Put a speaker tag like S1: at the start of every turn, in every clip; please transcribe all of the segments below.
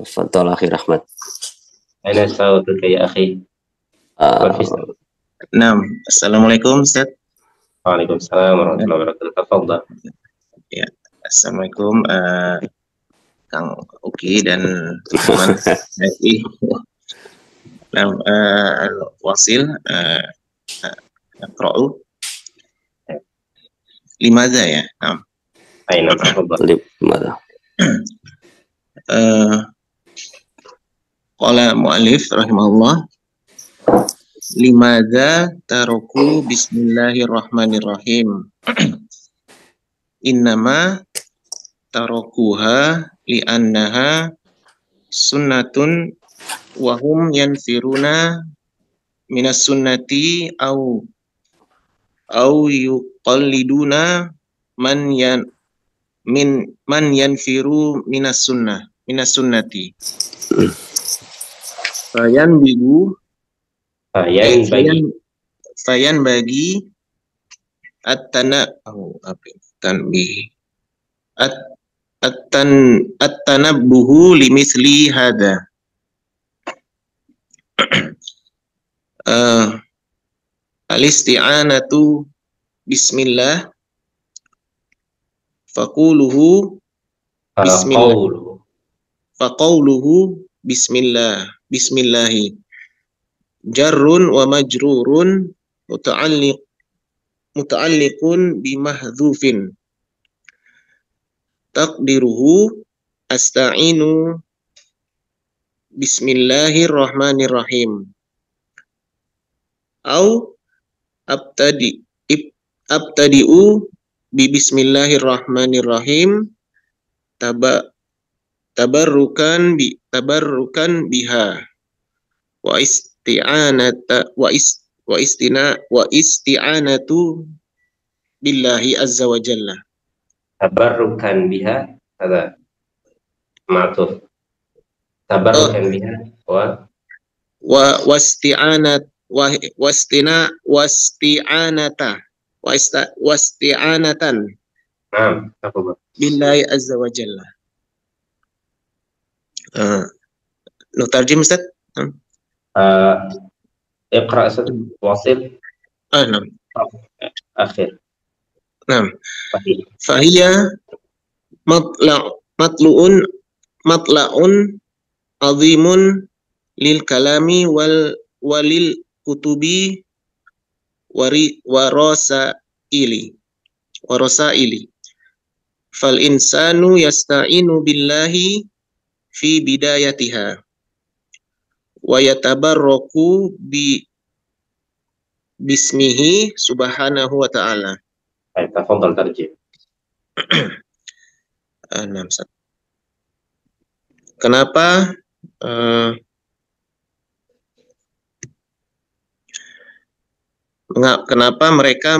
S1: تفضل أخي رحمة.
S2: أين صوتك يا أخي؟
S3: نعم. Assalamualaikum Ustaz.
S2: Waalaikumsalam warahmatullahi wabarakatuh. Tafadhal.
S3: Ya, Assalamualaikum Kang Uki dan teman HI. Nah, Wasil Qra'u limadha ya? Nah.
S2: Aina tafadhal.
S1: Limadha.
S3: Qala mu'allif rahimahullah, limadha taruku bismillahirrahmanirrahim. Innama tarukuha li'annaha sunnatun wa hum yanfiruna minas sunnati au yuqalliduna man yanfiru minas sunnati. Fayan bagi at-tanabbuhu limithli hadha. Al-isti'anatu bismillah faquluhu bismillahi jarrun wa majrurun muta'alliqun bimahdhufin taqdiruhu asta'inu bismillahirrahmanirrahim au abtadi'u bi bismillahirrahmanirrahim tabarrukan biha wa isti'anatu billahi azza wa jalla.
S2: Tabarrukan biha ada ma'tuf. Tabarrukan biha
S3: wasti'anatan.
S2: Naam, tafadhal.
S3: Billahi azza wa jalla. Nutarjim Ustaz?
S2: اقرأ واصل.
S3: نعم.
S2: آخر.
S3: نعم. فهي matla'un azimun lil kalami walil kutubi warasaili. Fal insanu yasta'inu billahi fi bidayatiha wa yatabarraku bismihi subhanahu wa ta'ala.
S2: Tafadhal tarjim.
S3: Kenapa mereka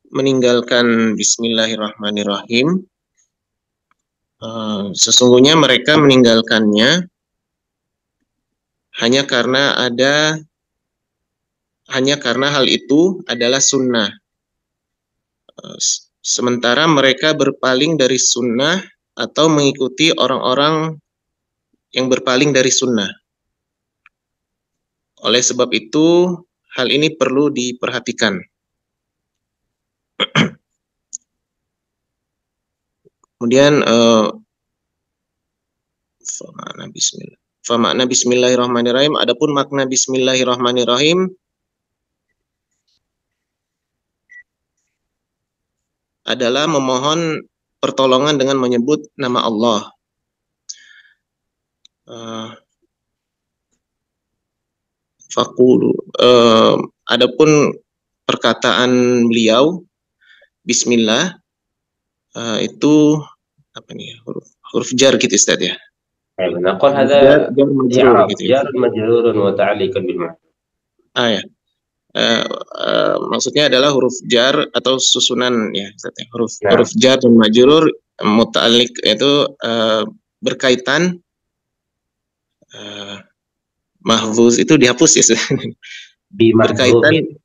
S3: meninggalkan bismillahirrahmanirrahim? Sesungguhnya mereka meninggalkannya hanya karena hal itu adalah sunnah. Sementara mereka berpaling dari sunnah atau mengikuti orang-orang yang berpaling dari sunnah. Oleh sebab itu, hal ini perlu diperhatikan. Kemudian makna bismillahirrahmanirrahim. Adapun makna bismillahirrahmanirrahim adalah memohon pertolongan dengan menyebut nama Allah. Adapun perkataan beliau bismillah itu apa nih, huruf jar gitu Ustaz ya.
S2: Naqul hadha jar majrurun wa ta'alliqun bil ma'na.
S3: Ya. Maksudnya adalah huruf jar atau susunan ya Ustaz ya. Huruf jar dan majrur muta'alliq itu berkaitan. Mahfuz itu dihapus ya Ustaz. Berkaitan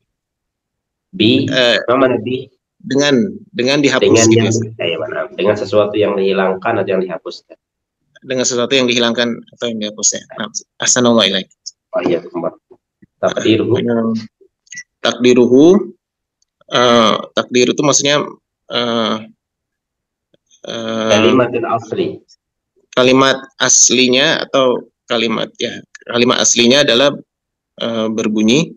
S3: dengan dihapus
S2: dengan sesuatu yang dihilangkan atau yang dihapus.
S3: dengan sesuatu yang dihilangkan atau yang dihapus ya. Nah, ahsanallahu ilaik.
S2: Oh iya, takdiruhu.
S3: Takdiruhu, takdir itu maksudnya
S2: kalimat asli.
S3: Kalimat aslinya atau kalimat aslinya adalah berbunyi,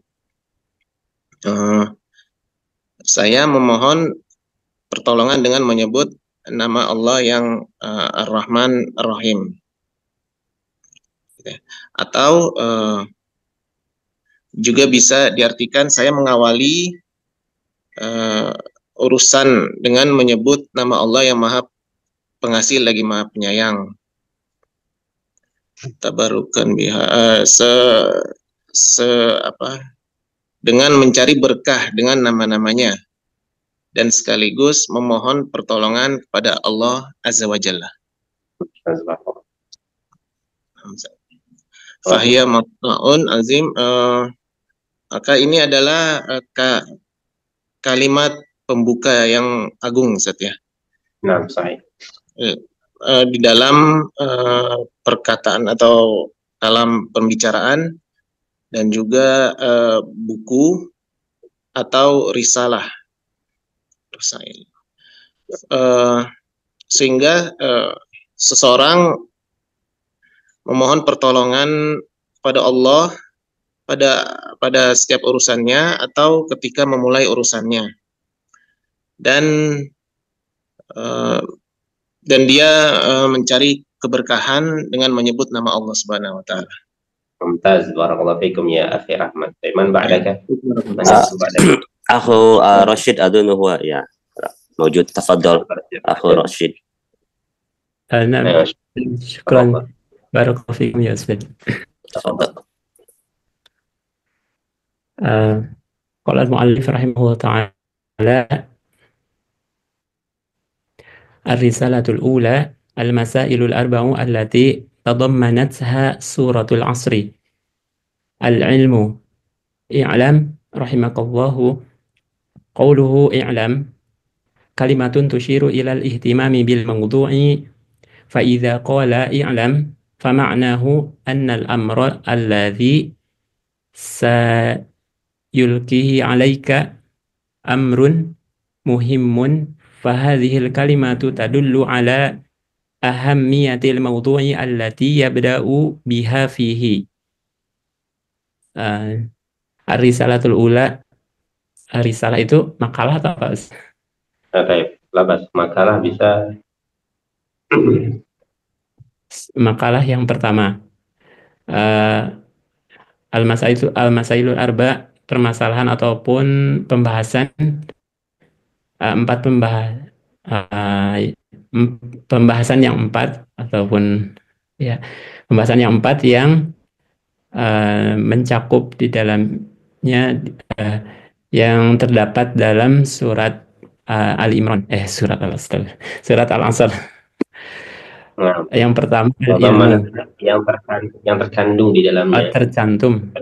S3: saya memohon pertolongan dengan menyebut nama Allah yang Ar-Rahman Ar-Rahim. Atau juga bisa diartikan saya mengawali urusan dengan menyebut nama Allah yang Maha Pengasih lagi Maha Penyayang. Tabarukan biha dengan mencari berkah dengan nama-namanya dan sekaligus memohon pertolongan kepada Allah Azza wa Jalla. Fahiya matna'un azim, maka ini adalah kalimat pembuka yang agung, Ustaz ya.
S2: Nah, sahih.
S3: Di dalam perkataan atau dalam pembicaraan dan juga buku atau risalah, sehingga seseorang memohon pertolongan pada Allah pada setiap urusannya atau ketika memulai urusannya, dan dia mencari keberkahan dengan menyebut nama Allah Subhanahu wa taala.
S2: Mumtaz, barakallahu fikum ya akhi Rahmat. Man ba'daka?
S1: Akhu Rashid adunu huwa ya موجود. تفضل أخو رشيد.
S4: نعم شكرا بارك الله فيكم يا أستاذ.
S1: تفضل.
S4: قال المؤلف رحمه الله تعالى: الرسالة الأولى المسائل الأربع التي تضمنتها سورة العصر. العلم اعلم رحمك الله. قوله اعلم كلمة تشير إلى الاهتمام بالموضوع، فإذا قال اعلم فمعناه أن الأمر الذي سيلقيه عليك أمر مهم، فهذه الكلمة تدل على أهمية الموضوع التي يبدأ بها فيه. الرسالة الأولى، risalah itu makalah atau apa?
S2: Baik, labas. Makalah bisa.
S4: Makalah yang pertama. Al-Masailul Arba, permasalahan ataupun pembahasan pembahasan yang empat ataupun ya pembahasan yang empat yang mencakup di dalamnya yang terdapat dalam surat Ali Imran, surat Al-Asr.
S2: Nah,
S4: yang pertama
S2: yang terkandung di dalamnya.
S4: Tercantum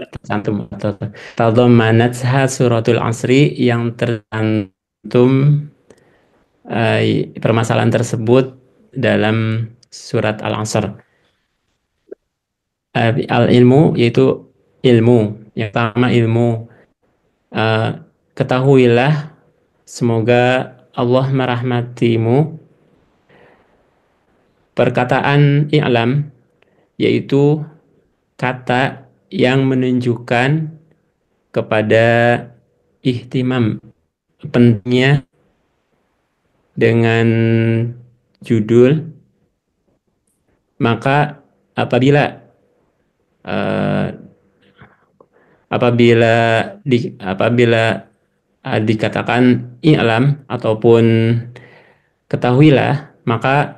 S4: atau tadammanatha suratul asri, yang tercantum permasalahan tersebut dalam surat Al-Asr. Al-ilmu yaitu ilmu. Yang pertama ilmu. Ketahuilah, semoga Allah merahmatimu. Perkataan i'lam yaitu kata yang menunjukkan kepada ihtimam, pentingnya dengan judul. Maka apabila dikatakan i'lam ataupun ketahuilah, maka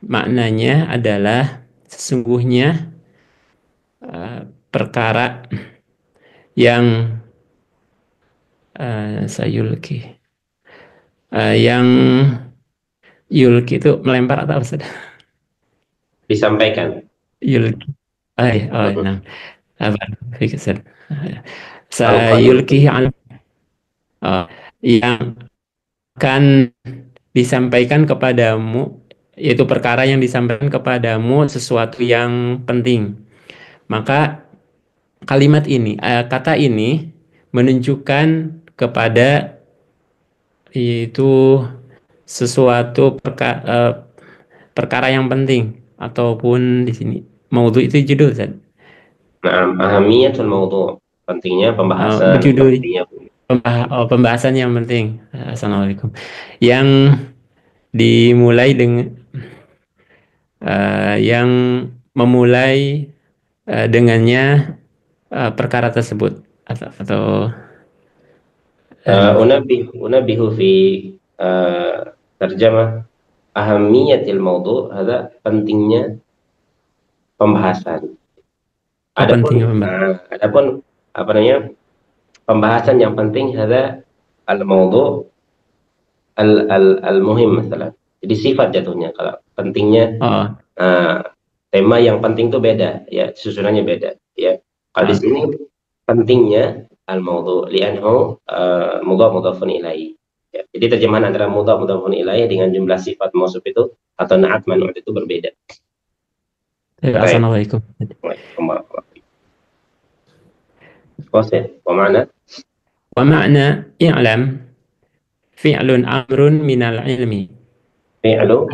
S4: maknanya adalah sesungguhnya perkara yang sayulki, yang yulki itu melempar atau apa?
S2: Disampaikan.
S4: Yulki. Nah. Sayulki yang akan disampaikan kepadamu, yaitu perkara yang disampaikan kepadamu sesuatu yang penting. Maka kalimat ini, kata ini menunjukkan kepada yaitu sesuatu perkara yang penting, ataupun di sini maudhu itu judul, Ustaz.
S2: Nah, ahamiyatul mawdu', pentingnya pembahasan,
S4: Berjudul
S2: pentingnya
S4: pembahasan yang penting. Assalamualaikum. Yang dimulai dengan yang memulai dengannya perkara tersebut atau
S2: unabbihu fi terjemah ahamiyatil mawdu', ada pentingnya pembahasan.
S4: pentingnya pembahasan.
S2: Adapun apa namanya pembahasan yang penting ada al-mawdu' al-muhim masalah. Jadi sifat jatuhnya, kalau pentingnya tema yang penting itu beda ya, susunannya beda ya. Kalau di sini pentingnya al-mawdu' li'annahu mudhafun ilaihi. Ya, jadi terjemahan antara mudhafun ilaihi dengan jumlah sifat mausuf itu atau na'at man'ut itu berbeda.
S4: Assalamualaikum.
S2: Wa ma'na
S4: i'lam fi'lun amrun minal ilmi.
S2: Fi'lu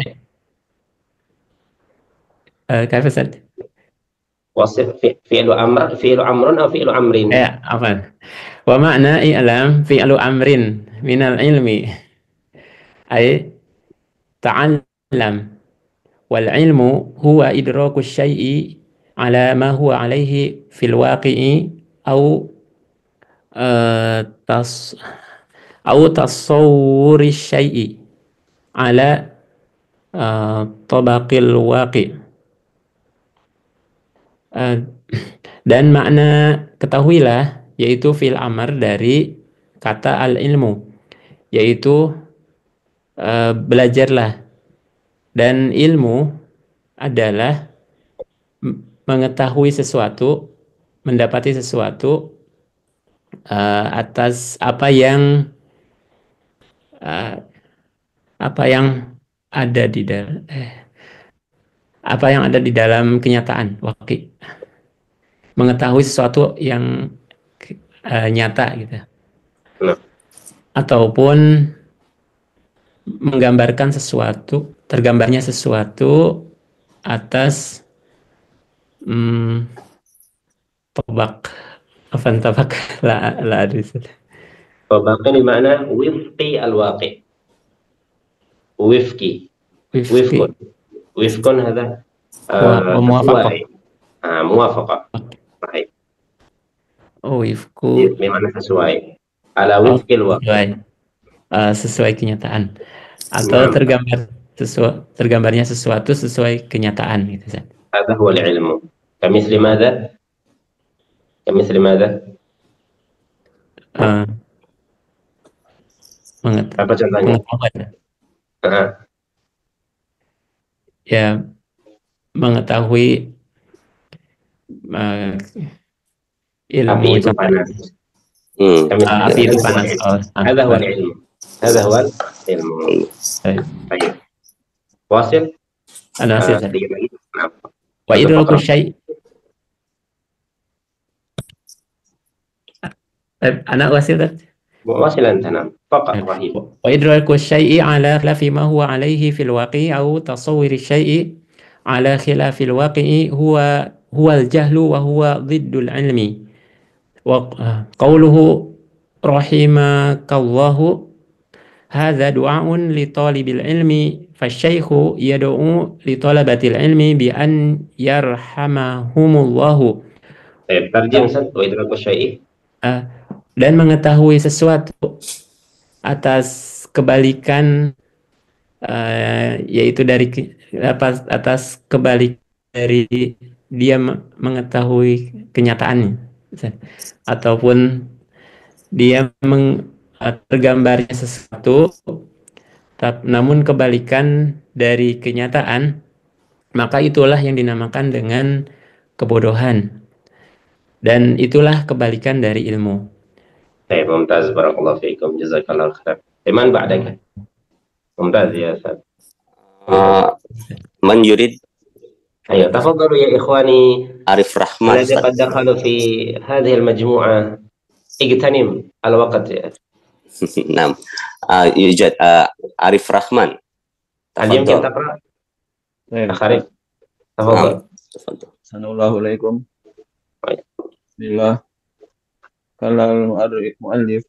S4: كيف أسأل؟
S2: fi'lu amrun atau fi'lu amrin?
S4: Apa? Wa ma'na i'lam fi'lu amrin minal ilmi. Ay ta'allam. Wal ilmu huwa idraku syai'i ala ma huwa alaihi fil waqi'i au tasawwuri syai'i ala tabaqil waqi'. Dan makna ketahuilah yaitu fil amr dari kata al-ilmu, yaitu belajarlah, dan ilmu adalah mengetahui sesuatu, mendapati sesuatu atas apa yang ada di dalam kenyataan waqi'. Mengetahui sesuatu yang nyata gitu. Ataupun menggambarkan sesuatu, tergambarnya sesuatu atas tabak la adri.
S2: Tabaq ini makna wifqi al-waqi'. Wifqun hadha
S4: muwafaqah.
S2: Muwafaqah. Baik.
S4: Wifqu
S2: bermakna sesuai. Ala wifqil waqi'.
S4: Sesuai kenyataan, atau tergambarnya sesuatu sesuai kenyataan gitu.
S2: Hadha huwa al-ilmu. Kamithli madha? Apa contohnya?
S4: Ya, mengetahui ilmu
S2: api itu panas.
S4: Api itu panas.
S2: Hadha huwa al-ilmu. Hadha huwa al-ilmu. Baik. Wasil? Sedikit lagi.
S4: Wa idraku syai'. Anak wasil tadi.
S2: Wasilan tanam. Faqat wahid.
S4: Wa idraku syai'i ala khilafi ma huwa alaihi fil waqi'i au tasawwuri syai'i ala khilafil waqi'i huwa al-jahlu wa huwa dhiddul ilmi. Wa qawluhu rahimakallahu hadza du'aun li talibil ilmi fasyaikhu yad'u li talabatil ilmi bi an yarhamahumullahu.
S2: Terjem Ustaz, wa idraku syai'i.
S4: Dan mengetahui sesuatu atas kebalikan, yaitu dari atas kebalik dari dia mengetahui kenyataannya, ataupun dia tergambarnya sesuatu namun kebalikan dari kenyataan, maka itulah yang dinamakan dengan kebodohan, dan itulah kebalikan dari ilmu.
S2: Baik, mumtaz, barakallahu fiikum, jazakallahu khair. Iman ba'daka. Mumtaz ya Ustaz.
S1: Man yurid.
S2: أيوة تفضلوا يا إخواني.
S1: Arif Rahman.
S2: الذي قد دخلوا في هذه المجموعة اغتنم الوقت.
S1: نعم. يوجد Arif Rahman.
S2: هل يمكن تقرأ؟ أخ عارف تفضل.
S5: Assalamualaikum. Bismillah. Qala al-mu'allif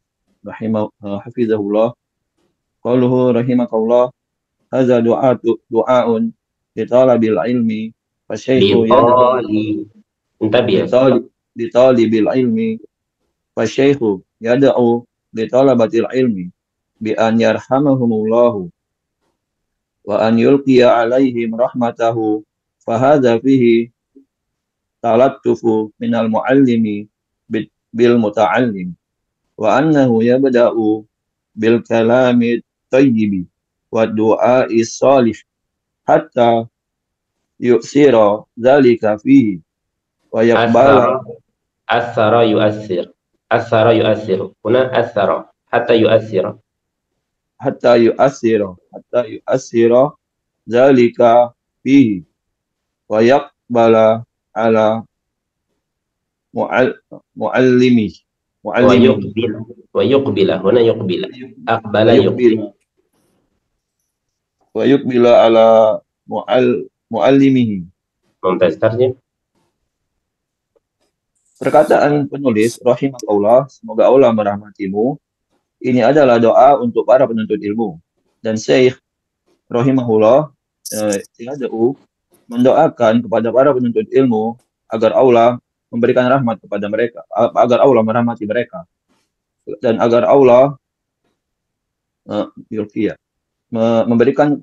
S5: hafizahullah. Qaluhu rahimakallah. Hadza du'aun li talabil ilmi fa syaikhu li talibil ilmi fa syaikhu yad'u li talabatil ilmi bi an yarhamahumullah wa an yulqiya alaihim rahmatahu fa hadza fihi talattufu minal muallimi bil muta'allim wa annahu yabda'u bil kalami tayyibi wa du'a'i salih hatta yu'sira dzalika fihi wa yaqbala
S2: athara yu'assir huna athara hatta yu'assira dzalika fihi wa yaqbala ala muallimi wa yuqbila huna yuqbila aqbala yuqbila
S5: wa yuqbila ala muallimihi.
S2: Mumtaz tarjim.
S5: Perkataan penulis rahimahullah, semoga Allah merahmatimu, ini adalah doa untuk para penuntut ilmu, dan Syekh rahimahullah mendoakan kepada para penuntut ilmu agar Allah memberikan rahmat kepada mereka, agar Allah merahmati mereka, dan agar Allah memberikan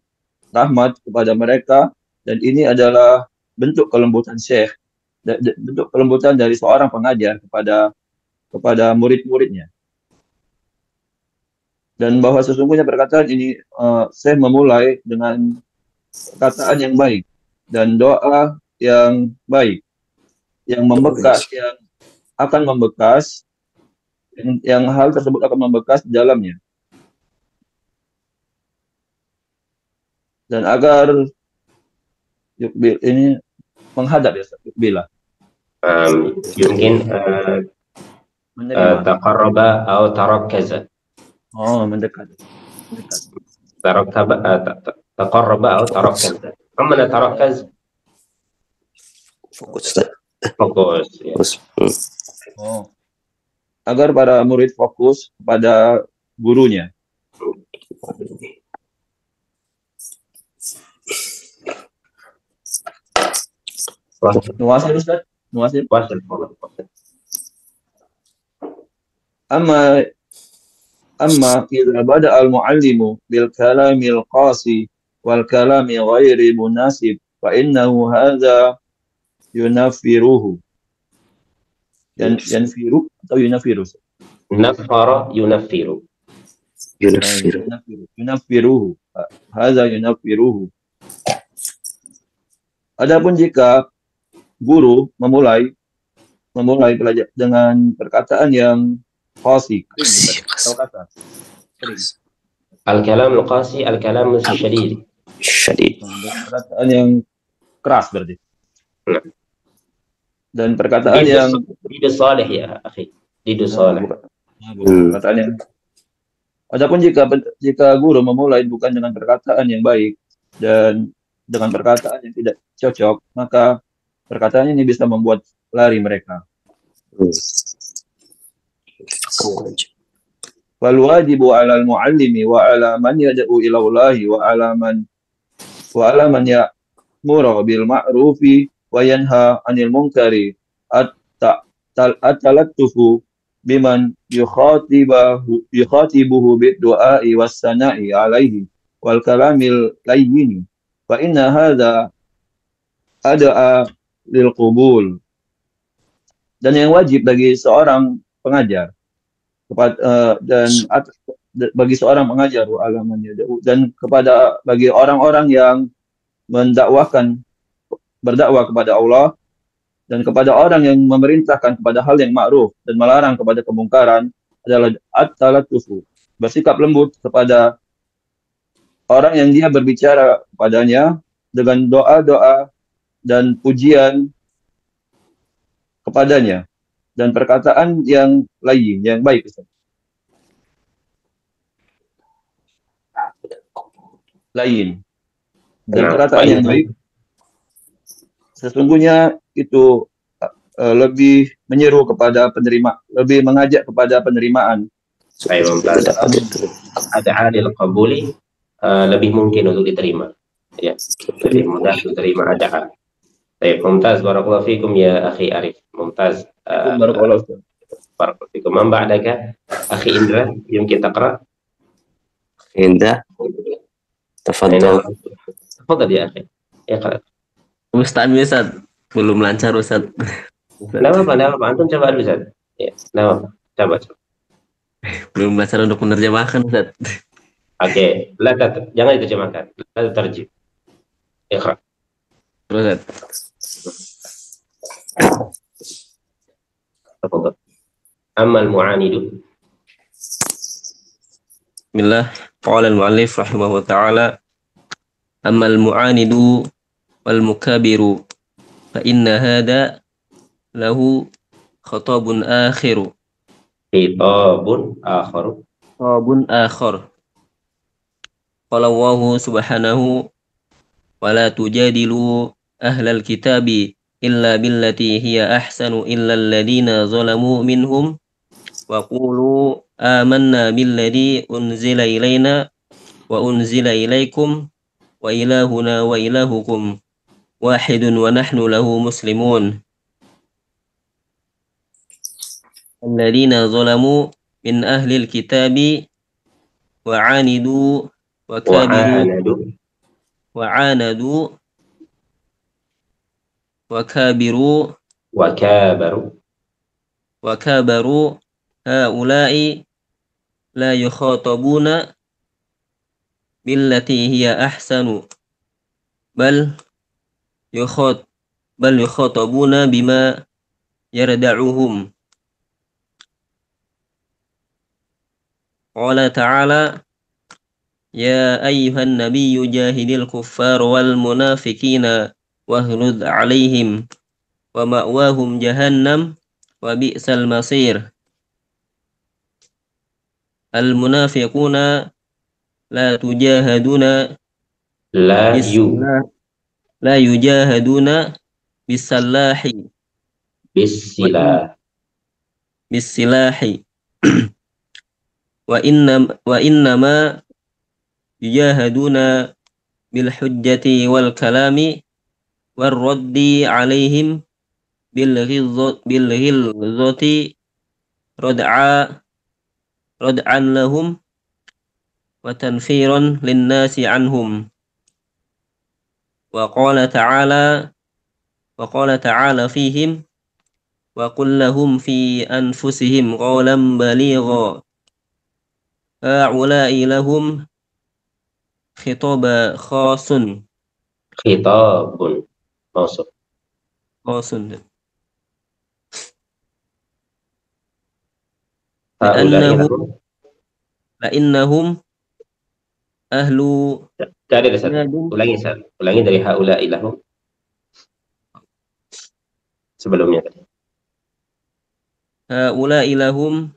S5: rahmat kepada mereka. Dan ini adalah bentuk kelembutan Syekh, bentuk kelembutan dari seorang pengajar kepada murid-muridnya. Dan bahwa sesungguhnya perkataan ini Syekh memulai dengan perkataan yang baik dan doa yang baik, yang membekas, yang akan membekas, yang hal tersebut akan membekas di dalamnya. Dan agar yukbil ini menghadap ya, yukbila.
S2: Mungkin taqarraba atau tarakkaza.
S5: Oh, mendekat.
S2: Taqarraba atau tarakkaza. Mana tarakkaz?
S1: Fokus.
S2: Ya.
S5: Oh. Agar para murid fokus pada gurunya. Nuwasil Ustaz? Nuwasil? Amma idza bada al-muallimu bil kalamil qasi wal kalami ghairi munasib fa innahu hadza yunafiruhu. Yanfiru atau yunafiru?
S2: Nafara yunafiru.
S5: Yunafiruhu. Hadza yunafiruhu. Adapun jika guru memulai belajar dengan perkataan yang qasi, atau kata
S2: al-kalam al-qasi, al-kalam syadid.
S5: Perkataan yang keras berarti. Dan perkataan yang
S2: didu salih ya akhi, didu salih.
S5: Perkataan yang adapun jika guru memulai bukan dengan perkataan yang baik dan dengan perkataan yang tidak cocok, maka perkataan ini bisa membuat lari mereka. Wal wajibu 'alal muallimi wa 'ala man yad'u ila Allahi wa 'ala man ya'muru bil ma'rufi wa yanha 'anil munkari at-talattufu biman yukhatibuhu bid du'a'i was sana'i 'alaihi wal kalamil layyin fa inna hadza ad'a lil qubul. Dan yang wajib bagi seorang pengajar bagi seorang pengajar dan bagi orang-orang yang berdakwah kepada Allah dan kepada orang yang memerintahkan kepada hal yang ma'ruf dan melarang kepada kemungkaran adalah at-talattufu, bersikap lembut kepada orang yang dia berbicara kepadanya dengan doa-doa dan pujian kepadanya dan perkataan yang lain, yang baik. Lain. Dan perkataan yang baik sesungguhnya itu lebih menyeru kepada penerima, lebih mengajak kepada penerimaan.
S2: Ada adil qabuli, lebih mungkin untuk diterima. Ya, lebih mudah diterima ada. Baik, mumtaz, barakallahu fikum ya akhi Arif. Mumtaz.
S5: Barakallahu
S2: fikum. Man ba'daka akhi Indra, yumkin taqra.
S1: Indra, tafadhal.
S2: Tafadhal ya akhi. Iqra.
S1: Ustaz, belum lancar Ustaz.
S2: Enggak apa-apa, antum coba dulu Ustaz. Ya, enggak apa-apa. Coba.
S1: Belum lancar untuk menerjemahkan Ustaz.
S2: Oke, jangan diterjemahkan. La tarjim. Iqra.
S1: Ustaz.
S2: Tafadhal. Amma al-mu'anidu.
S1: Bismillah. Qala al-mu'allif rahimahullah ta'ala. Amma al-mu'anidu wal mukabiru fa inna hada lahu khatabun akhiru.
S2: Khitabun akhar.
S1: Khatabun akhar. Qala Allahu subhanahu wa la tujadilu ahlal kitabi illa billati hiya ahsanu illa alladhina zalamu minhum wa qulu amanna billadhi unzila ilayna wa unzila ilaykum wa ilahuna wa ilahukum wahidun wa nahnu lahu muslimun. Alladhina zalamu min ahlil kitabi wa anidu wa kabiru wa kabaru haula'i la yukhatabuna billati hiya ahsanu bal yukhatabuna bima yarda'uhum. Qala ta'ala ya ayyuhan nabiyyu jahidil kuffar wal munafiqina wahlud alaihim wa ma'wahum jahannam wa bi'sal masir. Al munafiquna la yujahaduna bisilahi wa innama yujahaduna bil hujjati wal kalami war raddi alaihim bil ghilzati rad'an lahum wa tanfiran linnasi anhum. Wa qala ta'ala fihim wa qul lahum fi anfusihim qawlan baligha ha'ula'i lahum khitabun khasun. La'innahum ahlu.
S2: Ulangi dari haula'i lahum sebelumnya tadi.
S1: Haula'i lahum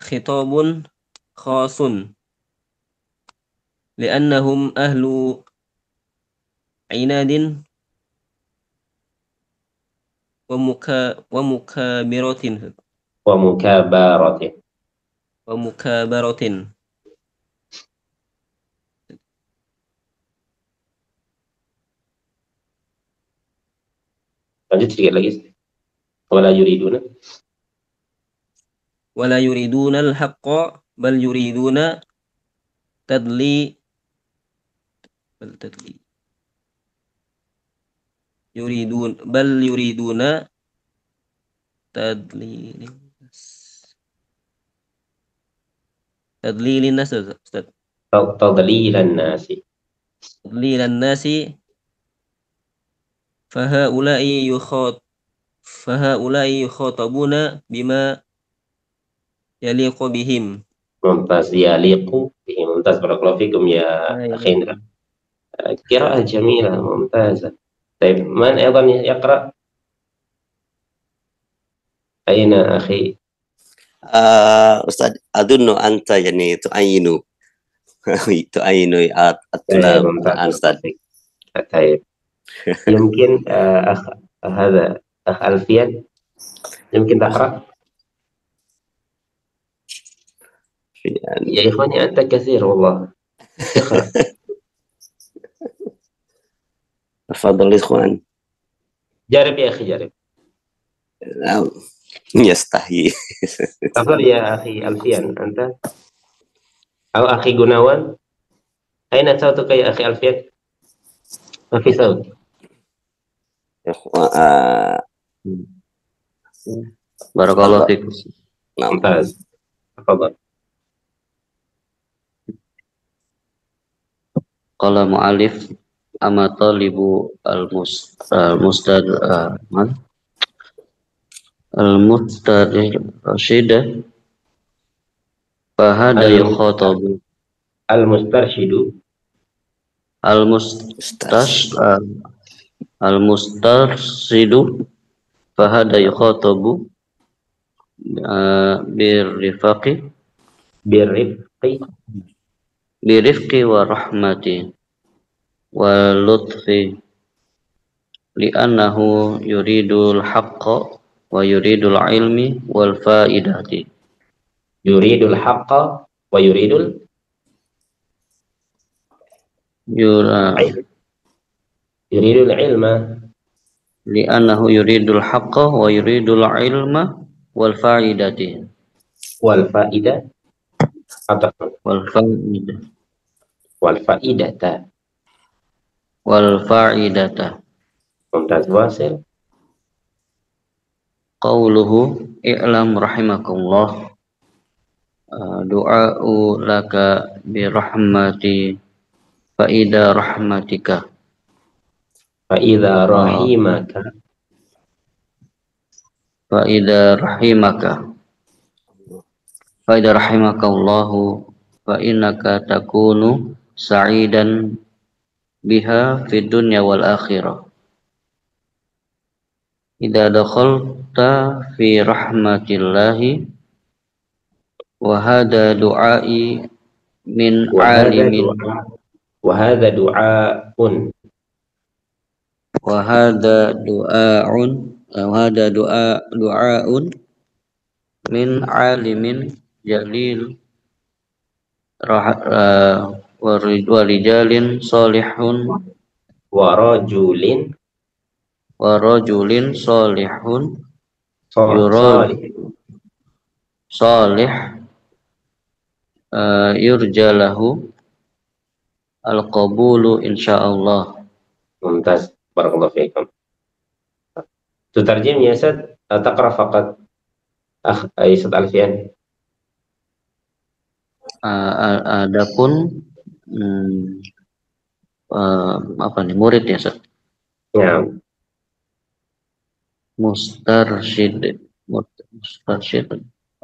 S1: khitabun khasun li'annahum ahlu inadin wa mukabaratin.
S2: Lanjut sedikit lagi. Wala yuriduna
S1: al-haqqa bal yuriduna yuriduna tadlilin nasi fahaula'i yukhatabuna bima yaliqu bihim.
S2: Mumtaz, yaliqu bihim. Mumtaz, barakallahu fikum ya akhi Indra. قراءة جميلة ممتازة. طيب من أيضا يقرأ؟ أين أخي؟
S6: Ustaz, adunnu anta yani tu'ayinu tu'ayinu
S2: طيب
S6: at-tulab Quran Ustaz.
S2: طيب يمكن هذا أخ ألفيان يمكن تقرأ؟ يا إخواني أنت كثير والله، اقرأ.
S6: تفضل إخوان.
S2: جرب يا أخي، جرب.
S6: يستحي.
S2: تفضل يا أخي ألفيان أنت أو أخي جناوان. أين صوتك يا أخي ألفيان؟ ما في صوت.
S6: Barakallahu fikum.
S2: ممتاز، تفضل.
S6: Qala mu'alif ama talibu al-mustad rasyidah fahada yukhatabu
S2: al-mustarshidu
S6: al-mustarshidu fahada yukhatabu birifqi wa rahmati wa lutfi li'annahu yuridul haqqa wa yuridul ilmi wal faidati.
S2: Yuridul haqqa wa yuridul ilma.
S6: Li'annahu yuridul haqqa wa yuridul ilma wal faidati.
S2: Wal faidah atau wal faidata. Mumtaz, wasil.
S6: Qauluhu i'lam rahimakumullah du'a'u laka bi rahmati fa idza rahmatika
S2: fa idza rahimaka
S6: fa idza rahimakallahu fa innaka takunu sa'idan biha fid dunya wal akhirah. Idza dakhalta fi rahmatillahi wa hadha du'ai min alimin
S2: wa hadha du'aun
S6: min alimin jalil wa rijalin salihun
S2: wa rajulin
S6: salihun salih yurjalahu al-qabulu insyaallah.
S2: Mumtaz, barakallahu fiikum. Tutarjim ya Ustaz, taqra faqat Ustaz Alfian.
S6: Adapun apa nih murid ya Ustaz?
S2: Ya.
S6: Mustarsyid.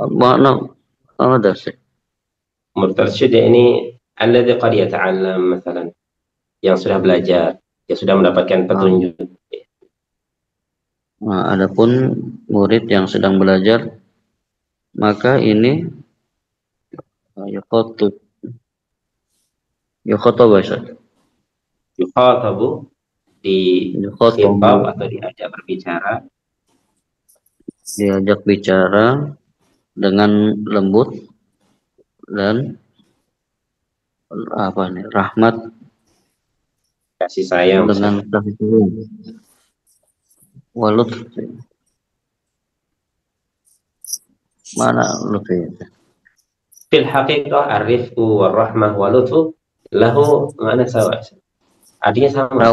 S6: Mana ada sih?
S2: Mustarsyid ini alladhi qad yata'allam misalnya, yang sudah belajar, yang sudah mendapatkan petunjuk.
S6: Nah, adapun murid yang sedang belajar, maka ini yukhatabu di khitab atau diajak bicara dengan lembut dan apa nih, rahmat,
S2: kasih sayang,
S6: dengan kasih sayang, walut mana lutfi.
S2: Fil haqiqah ar-rifqu war-rahmah wa lutfu lahu makna sawa. Artinya sama.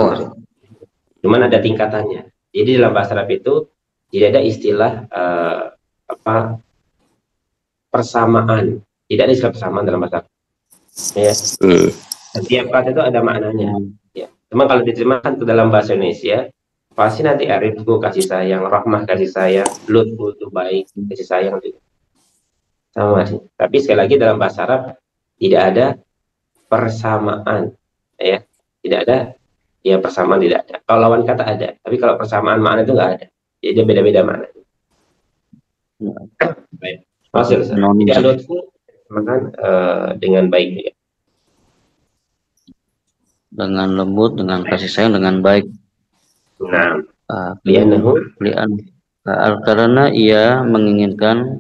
S2: Cuman ada tingkatannya. Jadi dalam bahasa Arab itu tidak ada istilah persamaan. Tidak ada istilah persamaan dalam bahasa Arab. Ya. Setiap kata itu ada maknanya. Ya. Cuma kalau diterjemahkan ke dalam bahasa Indonesia, pasti nanti arifku kasih sayang, rahmah kasih sayang, lutfu itu baik, kasih sayang itu sama sih. Tapi sekali lagi dalam bahasa Arab tidak ada persamaan. Ya. tidak ada, ya persamaan tidak ada. Kalau lawan kata ada, tapi kalau persamaan makna itu nggak ada. Jadi dia beda-beda makna. Baik. Hasil. Jadi al-lutfu makan dengan baik ya.
S6: Dengan lembut, dengan kasih sayang, dengan baik.
S2: Nah,
S6: karena ia menginginkan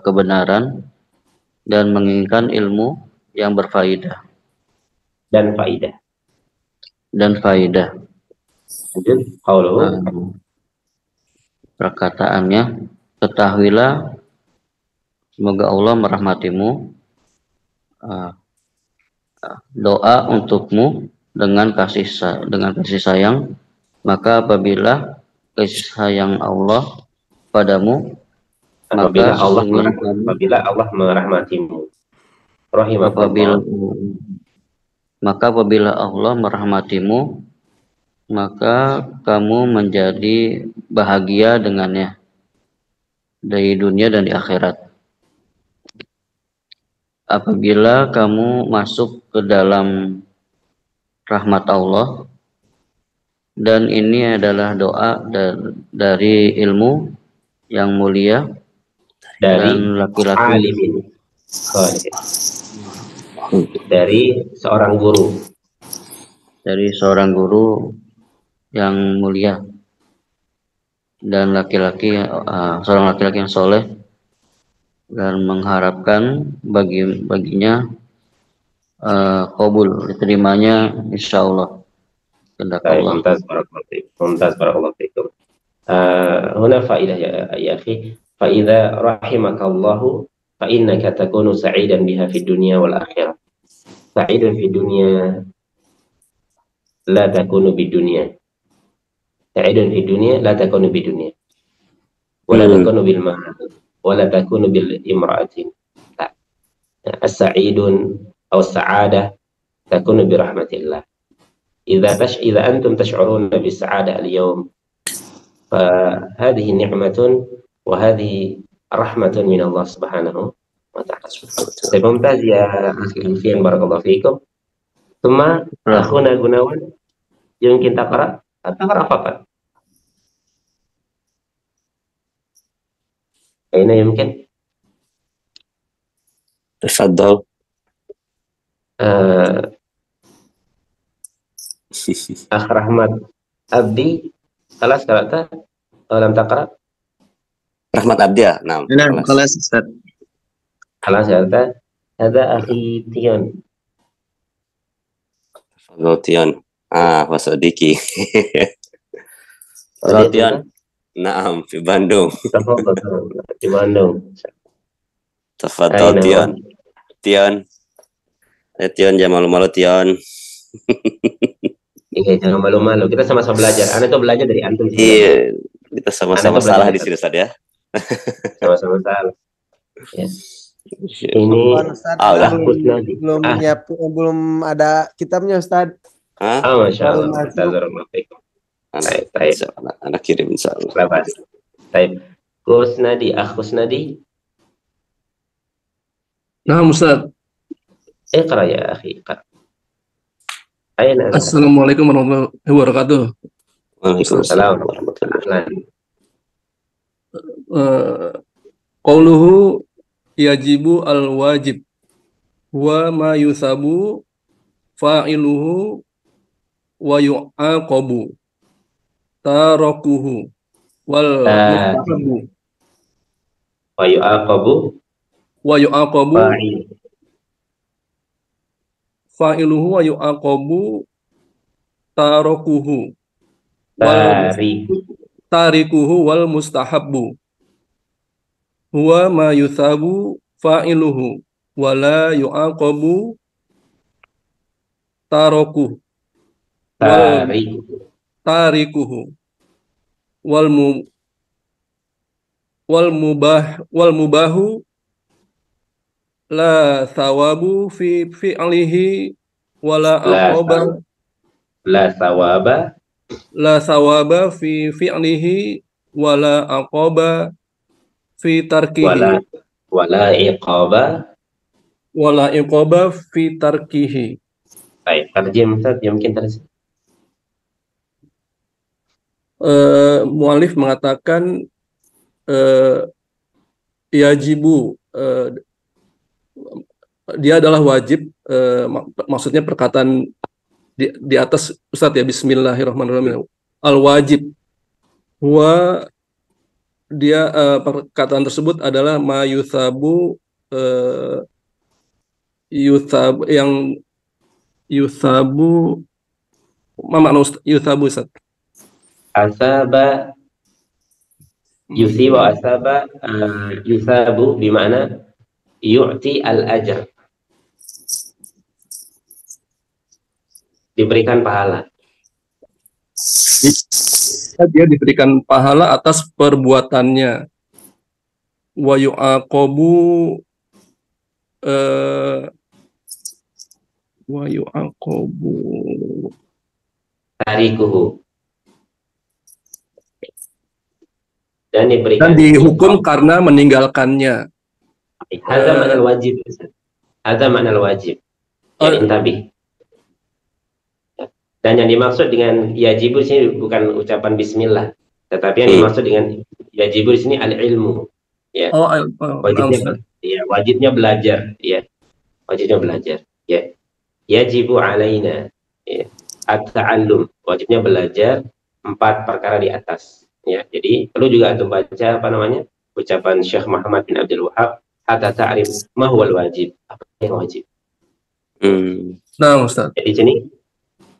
S6: kebenaran dan menginginkan ilmu yang berfaedah
S2: dan faidah. Lanjut,
S6: perkataannya, ketahuilah semoga Allah merahmatimu, doa untukmu dengan kasih sayang, maka apabila kasih sayang Allah padamu,
S2: apabila Allah merahmatimu, apabila Allah merahmatimu, maka kamu menjadi bahagia dengannya dari dunia dan di akhirat. Apabila kamu masuk ke dalam rahmat Allah, dan ini adalah doa dari ilmu yang mulia dan laki-laki dari seorang guru
S6: yang mulia dan seorang laki-laki yang soleh, dan mengharapkan baginya qabul, diterimanya insyaallah.
S2: Mumtaz barakallahu fikum. Huna faidah ya akhi, fa idza rahimakallahu fa innaka takunu sa'idan biha fid dunya wal akhirah. Sa'idun fid dunya la takunu bid dunya. Sa'idun fid dunya la takunu bid dunya. Wa la takunu bil mal, wa la takunu bil imra'atin. As-sa'idun aw as-sa'adah takunu bi rahmatillah. إذا أنتم تشعرون بالسعادة اليوم فهذه نعمة وهذه رحمة من الله سبحانه وتعالى. ممتاز يا أخي الفين، بارك الله فيكم. ثم أخونا غناوان يمكن تقرأ فقط. أين يمكن؟
S7: تفضل.
S2: أخ رحمت عبدي خلاص قرأت أو لم تقرأ؟
S7: رحمت عبدي نعم
S3: خلاص أستاذ.
S2: خلاص قرأت. هذا أخي تيون.
S7: تفضل تيون. وصديقي. تيون. نعم في باندung.
S2: تفضل في باندung.
S7: تفضل Tion. Tion jangan malu-malu Tion.
S2: Iya, jangan malu-malu. Kita sama-sama belajar. Anda tuh belajar dari antum.
S7: Iya, kita sama-sama salah di sini Ustaz ya.
S2: Sama-sama salah. Ya. Ini
S8: belum ada kitabnya Ustaz.
S2: Masya Allah. Baik.
S7: Anak kirim insyaallah.
S2: Baik. Kusnadi, Kusnadi.
S9: Nah, Ustaz.
S2: Iqra ya akhi.
S9: Assalamualaikum warahmatullahi wabarakatuh.
S2: Waalaikumsalam warahmatullahi
S9: wabarakatuh. Qauluhu yajibu al-wajib wa ma yusabu fa'iluhu wa yu'aqabu tarakuhu wal mustahabu wa yu'aqabu fa'iluhu wa yu'aqabu tarakuhu tarikuhu wal mustahabbu huwa ma yuthabu fa'iluhu wa la yu'aqabu tarakuhu tarikuhu wal mubahu la thawabu fi fi'lihi wala aqaba
S2: la thawaba fi fi'lihi wala aqaba fi tarkihi
S6: wala iqaba
S9: fi tarkihi.
S2: Baik, tarjim Ustaz, ya mungkin tarjim.
S9: Mu'alif mengatakan yajibu, dia adalah wajib, maksudnya perkataan di atas Ustadz ya, bismillahirrahmanirrahim, al-wajib, dia perkataan tersebut adalah ma yuthabu, yang yuthabu, ma makna yuthabu Ustadz?
S2: Asaba, yusibu asaba, yusabu bimana yu'ti al-ajr, diberikan pahala.
S9: Dia diberikan pahala atas perbuatannya. Wa yu'aqabu,
S2: tarikuhu, dan diberikan,
S9: dan dihukum karena meninggalkannya.
S2: Hadza ma'nal wajib. Hadza ma'nal wajib. Ya, intabih. Dan yang dimaksud dengan yajibu di sini bukan ucapan bismillah, tetapi yang dimaksud dengan yajibu di sini al-ilmu. Ya. Wajibnya belajar, ya. Wajibnya belajar, ya. Yajibu alaina, ya. At-ta'allum, wajibnya belajar 4 perkara di atas, ya. Jadi perlu juga untuk baca apa namanya? Ucapan Syekh Muhammad bin Abdul Wahab, hatta ta'rif ma huwal wajib, apa yang wajib.
S9: Nah, Ustaz.
S2: Jadi sini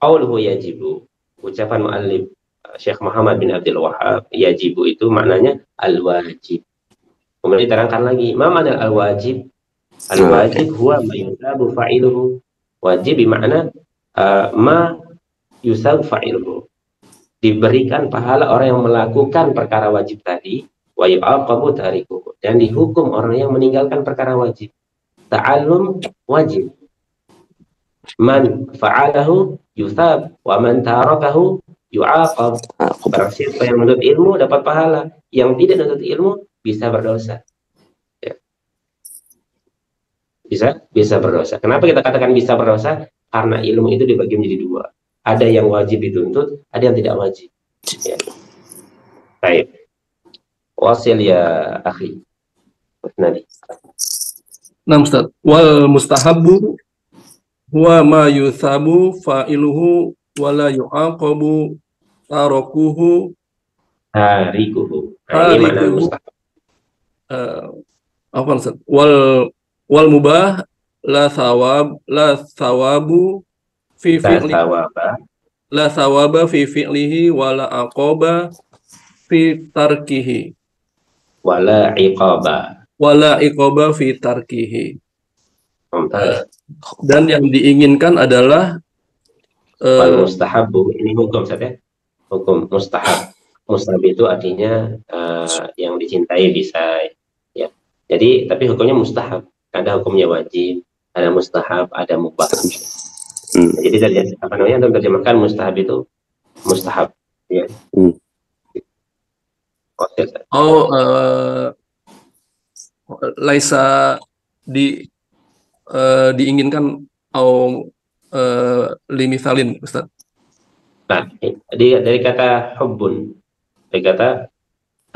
S2: qauluhu yajibu, ucapan muallif Syekh Muhammad bin Abdul Wahab, yajibu itu maknanya al-wajib. Kemudian diterangkan lagi, ma makna al-wajib? Al-wajib huwa ma yusabu fa'iluhu. Wajib bermakna ma yusabu fa'iluhu, diberikan pahala orang yang melakukan perkara wajib tadi, wa yu'aqabu tarikuhu, dan dihukum orang yang meninggalkan perkara wajib. Ta'allum wajib, man fa'alahu yusab, wa man tarakahu yu'aqab. Barang siapa yang menuntut ilmu dapat pahala, yang tidak menuntut ilmu bisa berdosa. Ya. Bisa berdosa. Kenapa kita katakan bisa berdosa? Karena ilmu itu dibagi menjadi 2. Ada yang wajib dituntut, ada yang tidak wajib. Ya. Baik. Wasil ya akhi. Nabi.
S9: Nah, Ustaz. Wal mustahabbu huwa ma yuthabu fa'iluhu wa la yu'aqabu tarakuhu.
S2: Tarikuhu. Ini mana mustahab.
S9: Apa Ustaz? Wal mubah la thawabu fi fi'li, la thawaba fi fi'lihi wa la aqaba fi tarkihi,
S2: wala iqaba
S9: fi tarkihi. Dan yang diinginkan adalah
S2: wal mustahabu, ini hukum saja. Hukum mustahab. Mustahab itu artinya yang dicintai bisa, ya. Jadi tapi hukumnya mustahab. Ada hukumnya wajib, ada mustahab, ada mubah. Jadi dari apa namanya untuk terjemahkan mustahab itu mustahab, ya.
S9: Laisa diinginkan limithalin, Ustaz.
S2: Nah, dari kata hubbun, dari kata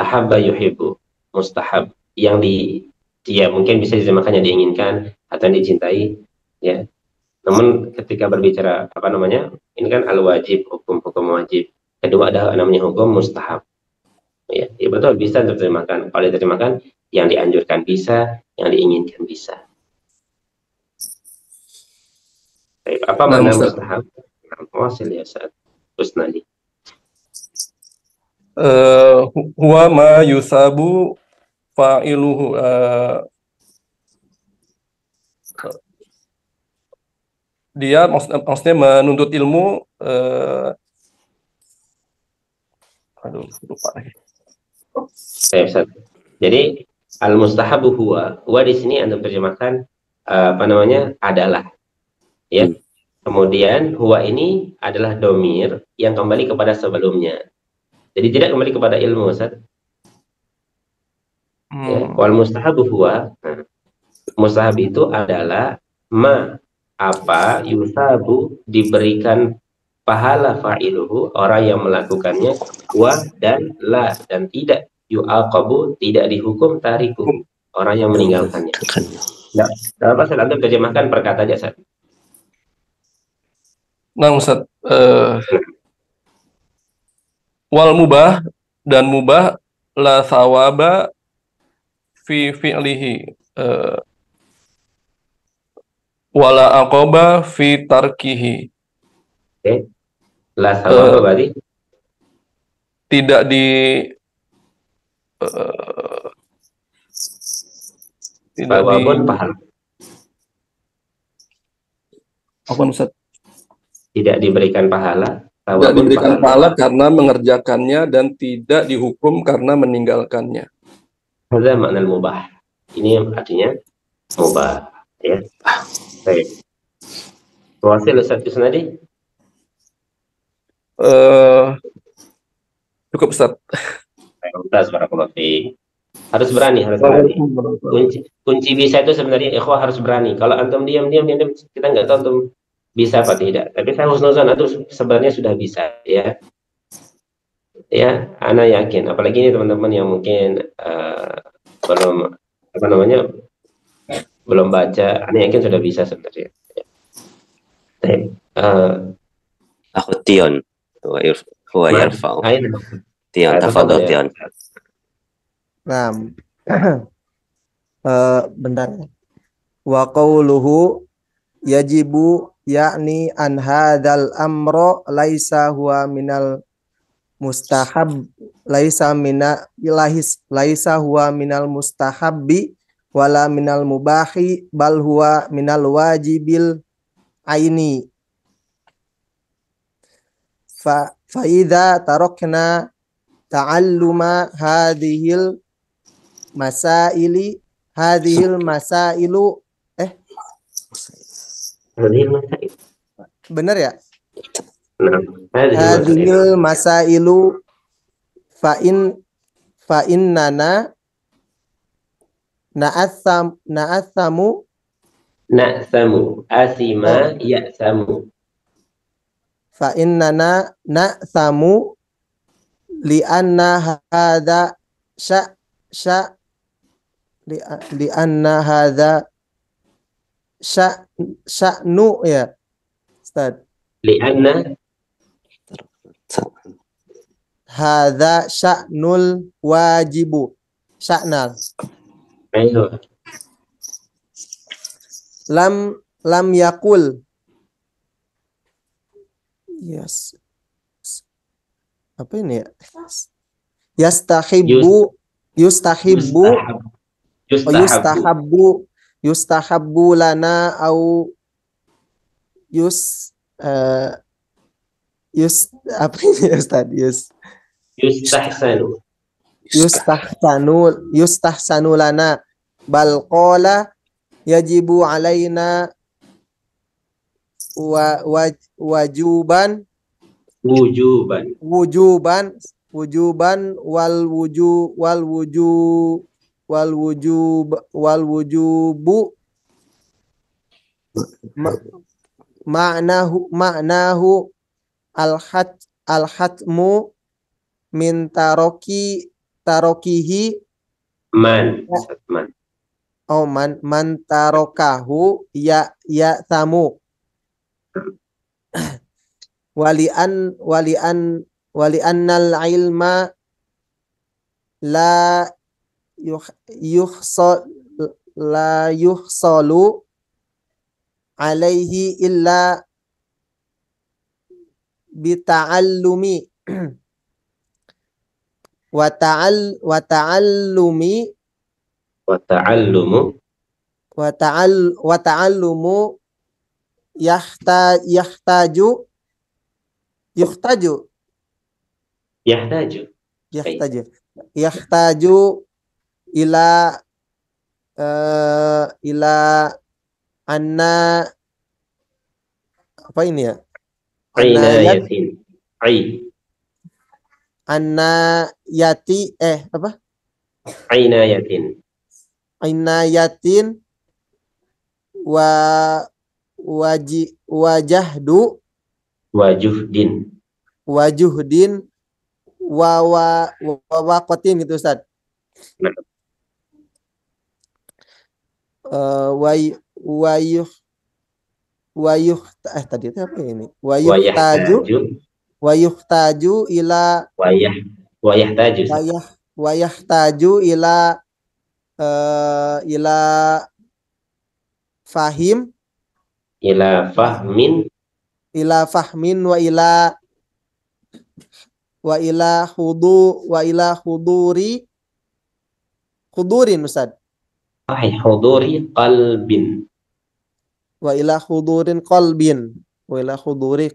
S2: ahabba yuhibbu, mustahab, yang ya mungkin bisa disamakan yang diinginkan atau yang dicintai, ya. Namun ketika berbicara apa namanya, ini kan al-wajib, hukum wajib. Kedua ada namanya hukum mustahab. Ya, ya betul, bisa diterjemahkan. Kalau diterjemahkan, yang dianjurkan bisa, yang diinginkan bisa. Apa makna mustahab? Wasil ya saat husnali.
S9: Huwa ma yusabu fa'iluhu, dia maksudnya menuntut ilmu, lupa lagi.
S2: Jadi al-mustahabu huwa di sini Anda terjemahkan apa namanya adalah, ya. Kemudian huwa ini adalah domir yang kembali kepada sebelumnya. Jadi tidak kembali kepada ilmu, Ustaz. Ya, wal mustahabu huwa. Mustahab itu adalah ma apa yusabu diberikan pahala fa'iluhu orang yang melakukannya, wa dan la dan tidak yu'aqabu tidak dihukum tariku orang yang meninggalkannya. Nah, apa Ustaz, Anda terjemahkan perkata aja Ustaz.
S9: Nah Ustaz, wal mubah dan mubah la thawaba fi fi'lihi wala aqoba fi tarkihi.
S2: Oke. La thawaba berarti
S9: tidak
S2: pahala.
S9: Apa Ustaz?
S2: Tidak diberikan pahala.
S9: Tidak diberikan pahala karena mengerjakannya dan tidak dihukum karena meninggalkannya.
S2: Hadza makna mubah. Ini artinya mubah, ya. Baik. Wasil Ustaz Kusnadi?
S9: Cukup Ustaz.
S2: Ustaz barakallahu fiik. Harus berani. Kunci bisa itu sebenarnya ikhwah harus berani. Kalau antum diam kita nggak tahu antum bisa apa tidak. Tapi saya husnuzan antum sebenarnya sudah bisa, ya. Ya, ana yakin. Apalagi ini teman-teman yang mungkin belum belum baca, ana yakin sudah bisa sebenarnya.
S7: Aku Tion. Huwa yarfa'u. Tion, tafadhol Tion.
S8: Nah, bentar. Wa qawluhu yajibu yakni an hadzal amro laisa huwa minal mustahab laisa huwa minal mustahabbi wala minal mubahi bal huwa minal wajibil aini fa idza tarakna ta'alluma hadhil masailu benar ya? Hadhil masailu fa innana na'athamu
S2: asima ya'samu
S8: fa innana na'thamu li'anna hadha li'anna hadha sya'nu ya Ustaz.
S2: Li'anna
S8: hadha sya'nul wajibu. Sya'nal.
S2: Ayo.
S8: Lam yakul. Yes. Apa ini ya? Yustahabbu lana au apa ini Ustaz? Yustahsanu lana bal qala yajibu alaina wujuban wal wujubu ma'nahu al hatmu min tarokihi man tarokahu ya samu wali annal ilma la yuhsalu alaihi illa bita'allumi wa ta'allumu yahtaju ila anna apa ini ya? Inayatin wa wajahdu
S2: wajuhdin
S8: wajuhdin waqatin itu Ustaz.
S2: Nah.
S8: Tadi itu apa ini? Wayuhtaju ila wayahtaju ila fahim
S2: ila fahmin
S8: wa ila hudurin Ustaz.
S2: Huduri qalbin
S8: Wa ila huduri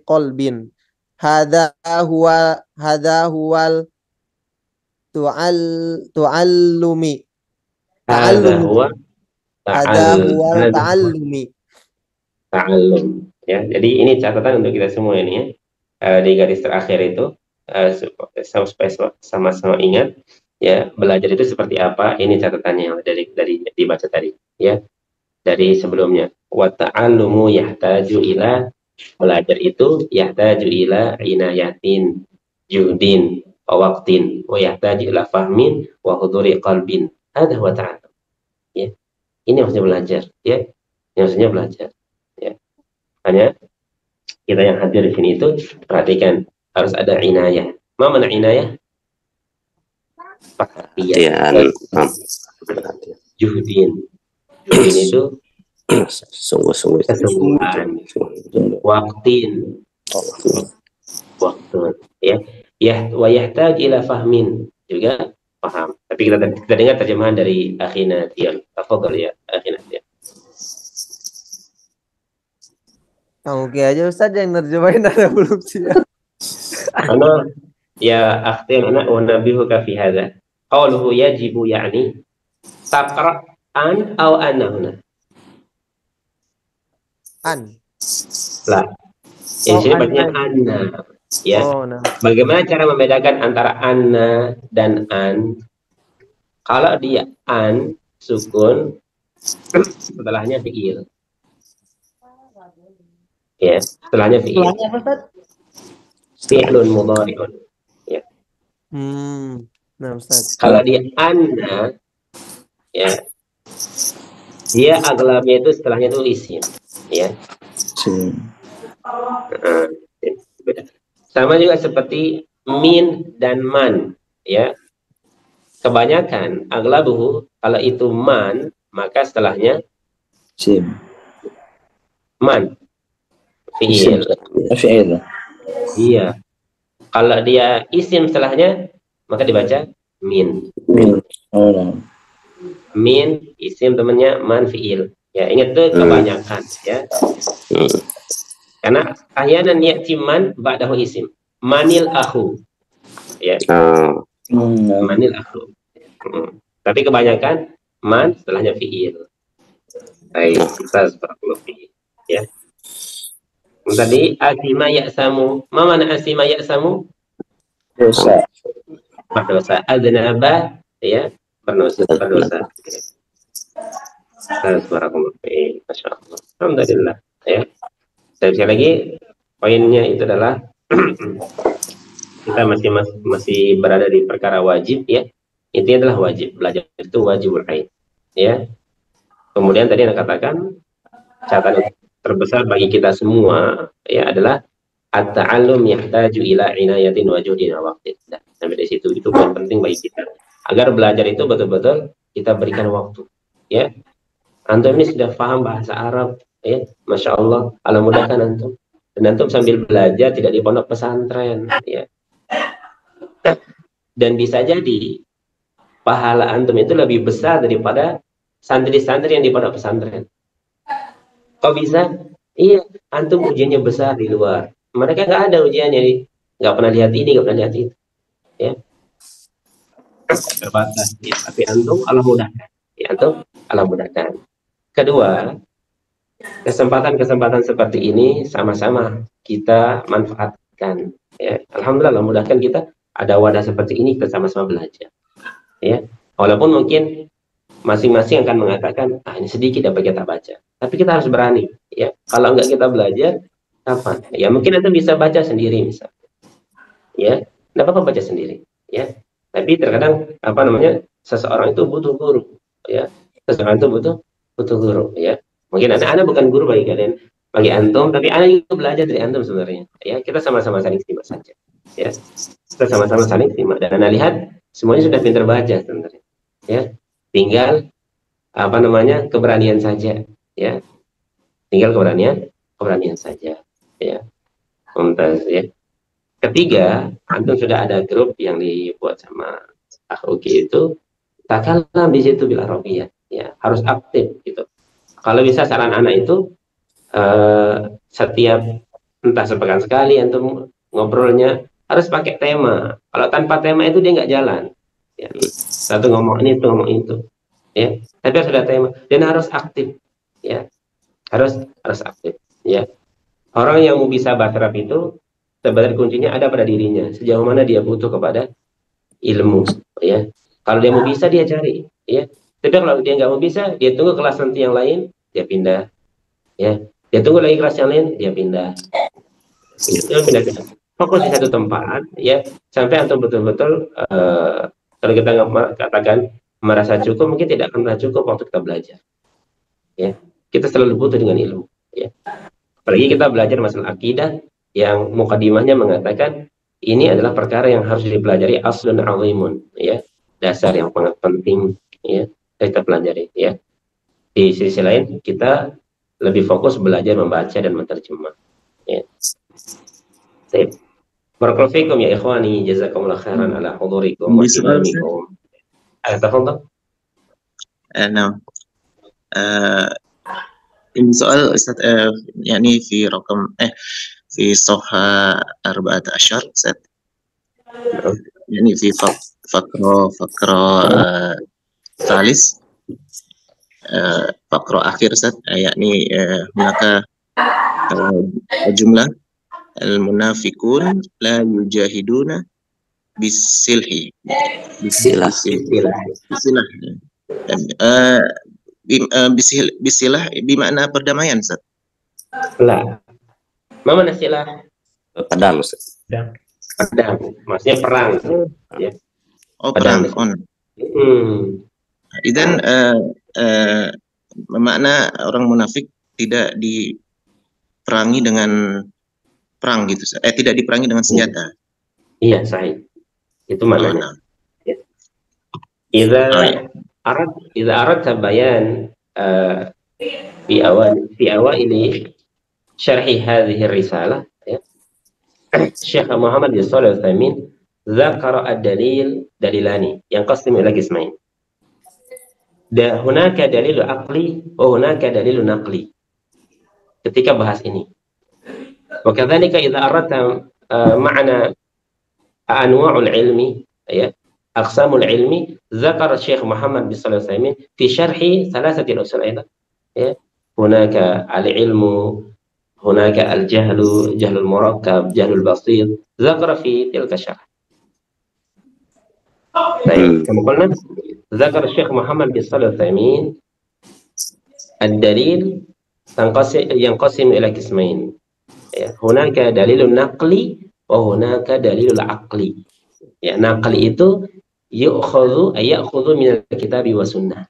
S8: qalbin. Hadza huwal ta'allumi.
S2: Ta'allum. Ya, jadi ini catatan untuk kita semua ini ya. Di garis terakhir itu supaya sama-sama ingat ya, belajar itu seperti apa. Ini catatannya yang dari dibaca tadi ya, dari sebelumnya. Wa ta'allumu yahtaju ila, belajar itu yahtaju ila inayatin juhdin wa waqtin wa yahtaju ila fahmin wa huduri qalbin. Hadza huwa ta'allum. Ya. Ini maksudnya belajar ya. Ini maksudnya belajar ya. Hanya kita yang hadir di sini itu perhatikan, harus ada inayah. Mana inayah? Perhatian. Juhdin itu
S7: sungguh-sungguh,
S2: waktu ya, wa yahtaj ila fahmin, juga paham. Tapi kita dengar terjemahan dari akhina Tion. Tafadhol ya akhina Tion.
S8: Oke aja Ustaz yang nerjemahin, ada belum siap.
S2: Ana ya akhtin ana wa nabihuka fi hadza. Qauluhu yajibu yani taqra an aw anna huna.
S8: An.
S2: Lah. Ini sini bacanya anna. Ya. Bagaimana cara membedakan antara anna dan an? Kalau dia an sukun, setelahnya fi'il. Ya, setelahnya fi'il. Fi'lun mudhari'un. Ya.
S8: Nah, Ustaz.
S2: Kalau dia anna, ya, dia aglabnya itu setelahnya itu isim, ya. Sama juga seperti min dan man, ya. Kebanyakan aglabuhu kalau itu man, maka setelahnya man, fi'il. Iya. Kalau dia isim setelahnya, maka dibaca min. Min isim temannya man fi'il. Ya, ingat tuh kebanyakan ya. Karena ahyanan ya'ti man ba'dahu isim. Manil akhu. Ya. Manil akhu. Tapi kebanyakan man setelahnya fi'il. Baik, kita seperti ya. Tadi asima ya'samu. Ma mana asima ya'samu? Dosa. Berdosa. Adnaba ya, berdosa. Masya Allah. Alhamdulillah ya. Sekali lagi poinnya itu adalah kita masih berada di perkara wajib ya. Intinya adalah wajib, belajar itu wajibul ain ya. Kemudian tadi Anda katakan catatan terbesar bagi kita semua ya adalah at-ta'allum yahtaju ila inayatin wa juhdin wa waqtin. Sampai di situ itu poin penting bagi kita. Agar belajar itu betul-betul kita berikan waktu ya. Antum ini sudah paham bahasa Arab ya, Masya Allah, Allah mudahkan antum. Dan antum sambil belajar tidak di pondok pesantren ya. Dan bisa jadi pahala antum itu lebih besar daripada santri-santri yang di pondok pesantren. Kok bisa? Iya, antum ujiannya besar di luar. Mereka nggak ada ujiannya, nggak pernah lihat ini, nggak pernah lihat itu. Ya. Terbatas. Ya, tapi antum Allah mudahkan. Ya, antum Allah mudahkan. Kedua, kesempatan-kesempatan seperti ini sama-sama kita manfaatkan. Ya. Alhamdulillah, Allah mudahkan kita ada wadah seperti ini, kita sama-sama belajar. Ya. Walaupun mungkin masing-masing akan mengatakan, ini sedikit dapat kita baca. Tapi kita harus berani, ya. Kalau enggak kita belajar, kapan? Ya mungkin Anda bisa baca sendiri misalnya. Ya, enggak apa-apa baca sendiri, ya. Tapi terkadang seseorang itu butuh guru, ya. Seseorang itu butuh guru, ya. Mungkin Anda bukan guru bagi kalian, bagi antum, tapi Anda juga belajar dari antum sebenarnya. Ya, kita sama-sama saling simak saja. Ya, kita sama-sama saling simak. Dan Anda lihat semuanya sudah pintar baca sebenarnya. Ya, tinggal keberanian saja. Ya, tinggal keberanian saja. Ya, mumtaz ya. Ketiga, antum sudah ada grup yang dibuat sama Akhuki itu, takallam di situ bil Arabiyah. Ya, harus aktif gitu. Kalau bisa saran anak itu setiap entah sepekan sekali antum ngobrolnya harus pakai tema. Kalau tanpa tema itu dia nggak jalan. Ya, satu ngomong ini, itu ngomong itu. Ya, tapi harus ada tema dan harus aktif. Ya, harus aktif. Ya, orang yang mau bisa bahasa Arab itu sebenarnya kuncinya ada pada dirinya. Sejauh mana dia butuh kepada ilmu. Ya, kalau dia mau bisa dia cari. Ya, tapi kalau dia nggak mau bisa, dia tunggu kelas nanti yang lain, dia pindah. Ya, dia tunggu lagi kelas yang lain, dia pindah. Dia pindah. Fokus di satu tempat, ya, sampai antum betul-betul kalau kita katakan merasa cukup, mungkin tidak akan merasa cukup waktu kita belajar. Ya, kita selalu butuh dengan ilmu. Ya, apalagi kita belajar masalah akidah yang mukadimahnya mengatakan ini adalah perkara yang harus dipelajari aslun azimun, ya, dasar yang sangat penting, ya, kita pelajari. Ya, di sisi lain kita lebih fokus belajar membaca dan menerjemah. Ya. Baik. Barakallahu fikum ya ikhwani, jazakumullah khairan ala hudurikum wa imamikum. Tafadhal.
S3: نعم. السؤال أستاذ يعني في رقم في صفحة 14 أستاذ، يعني في فقرة ثالث فقرة آخر أستاذ، يعني هناك جملة المنافقون لا يجاهدون بالسلاح bisilah bermakna perdamaian, Ustaz?
S2: Lah. Mana silah?
S7: Pedang, Ustaz.
S2: Pedang. Maksudnya perang. Ya.
S3: Oh, perang. Dan makna orang munafik tidak diperangi dengan perang gitu. Tidak diperangi dengan senjata.
S2: Iya, sahih. Itu maknanya. إذا أردت بيان في أوائل شرح هذه الرسالة الشيخ محمد بن صالح العثيمين ذكر دليلان ينقسم إلى قسمين. هناك دليل عقلي وهناك دليل نقلي. Ketika bahas ini. وكذلك إذا أردت معنى أنواع العلم أقسام العلم ذكر الشيخ محمد بن صالح العثيمين في شرح ثلاثة الأصول أيضا. هناك العلم، هناك الجهل، جهل المركب، جهل البسيط، ذكر في تلك الشرح. طيب كما قلنا ذكر الشيخ محمد بن صالح العثيمين الدليل ينقسم إلى قسمين. هناك دليل نقلي وهناك دليل عقلي. Ya, naqli itu ya'khudhu min al-kitab wa sunnah.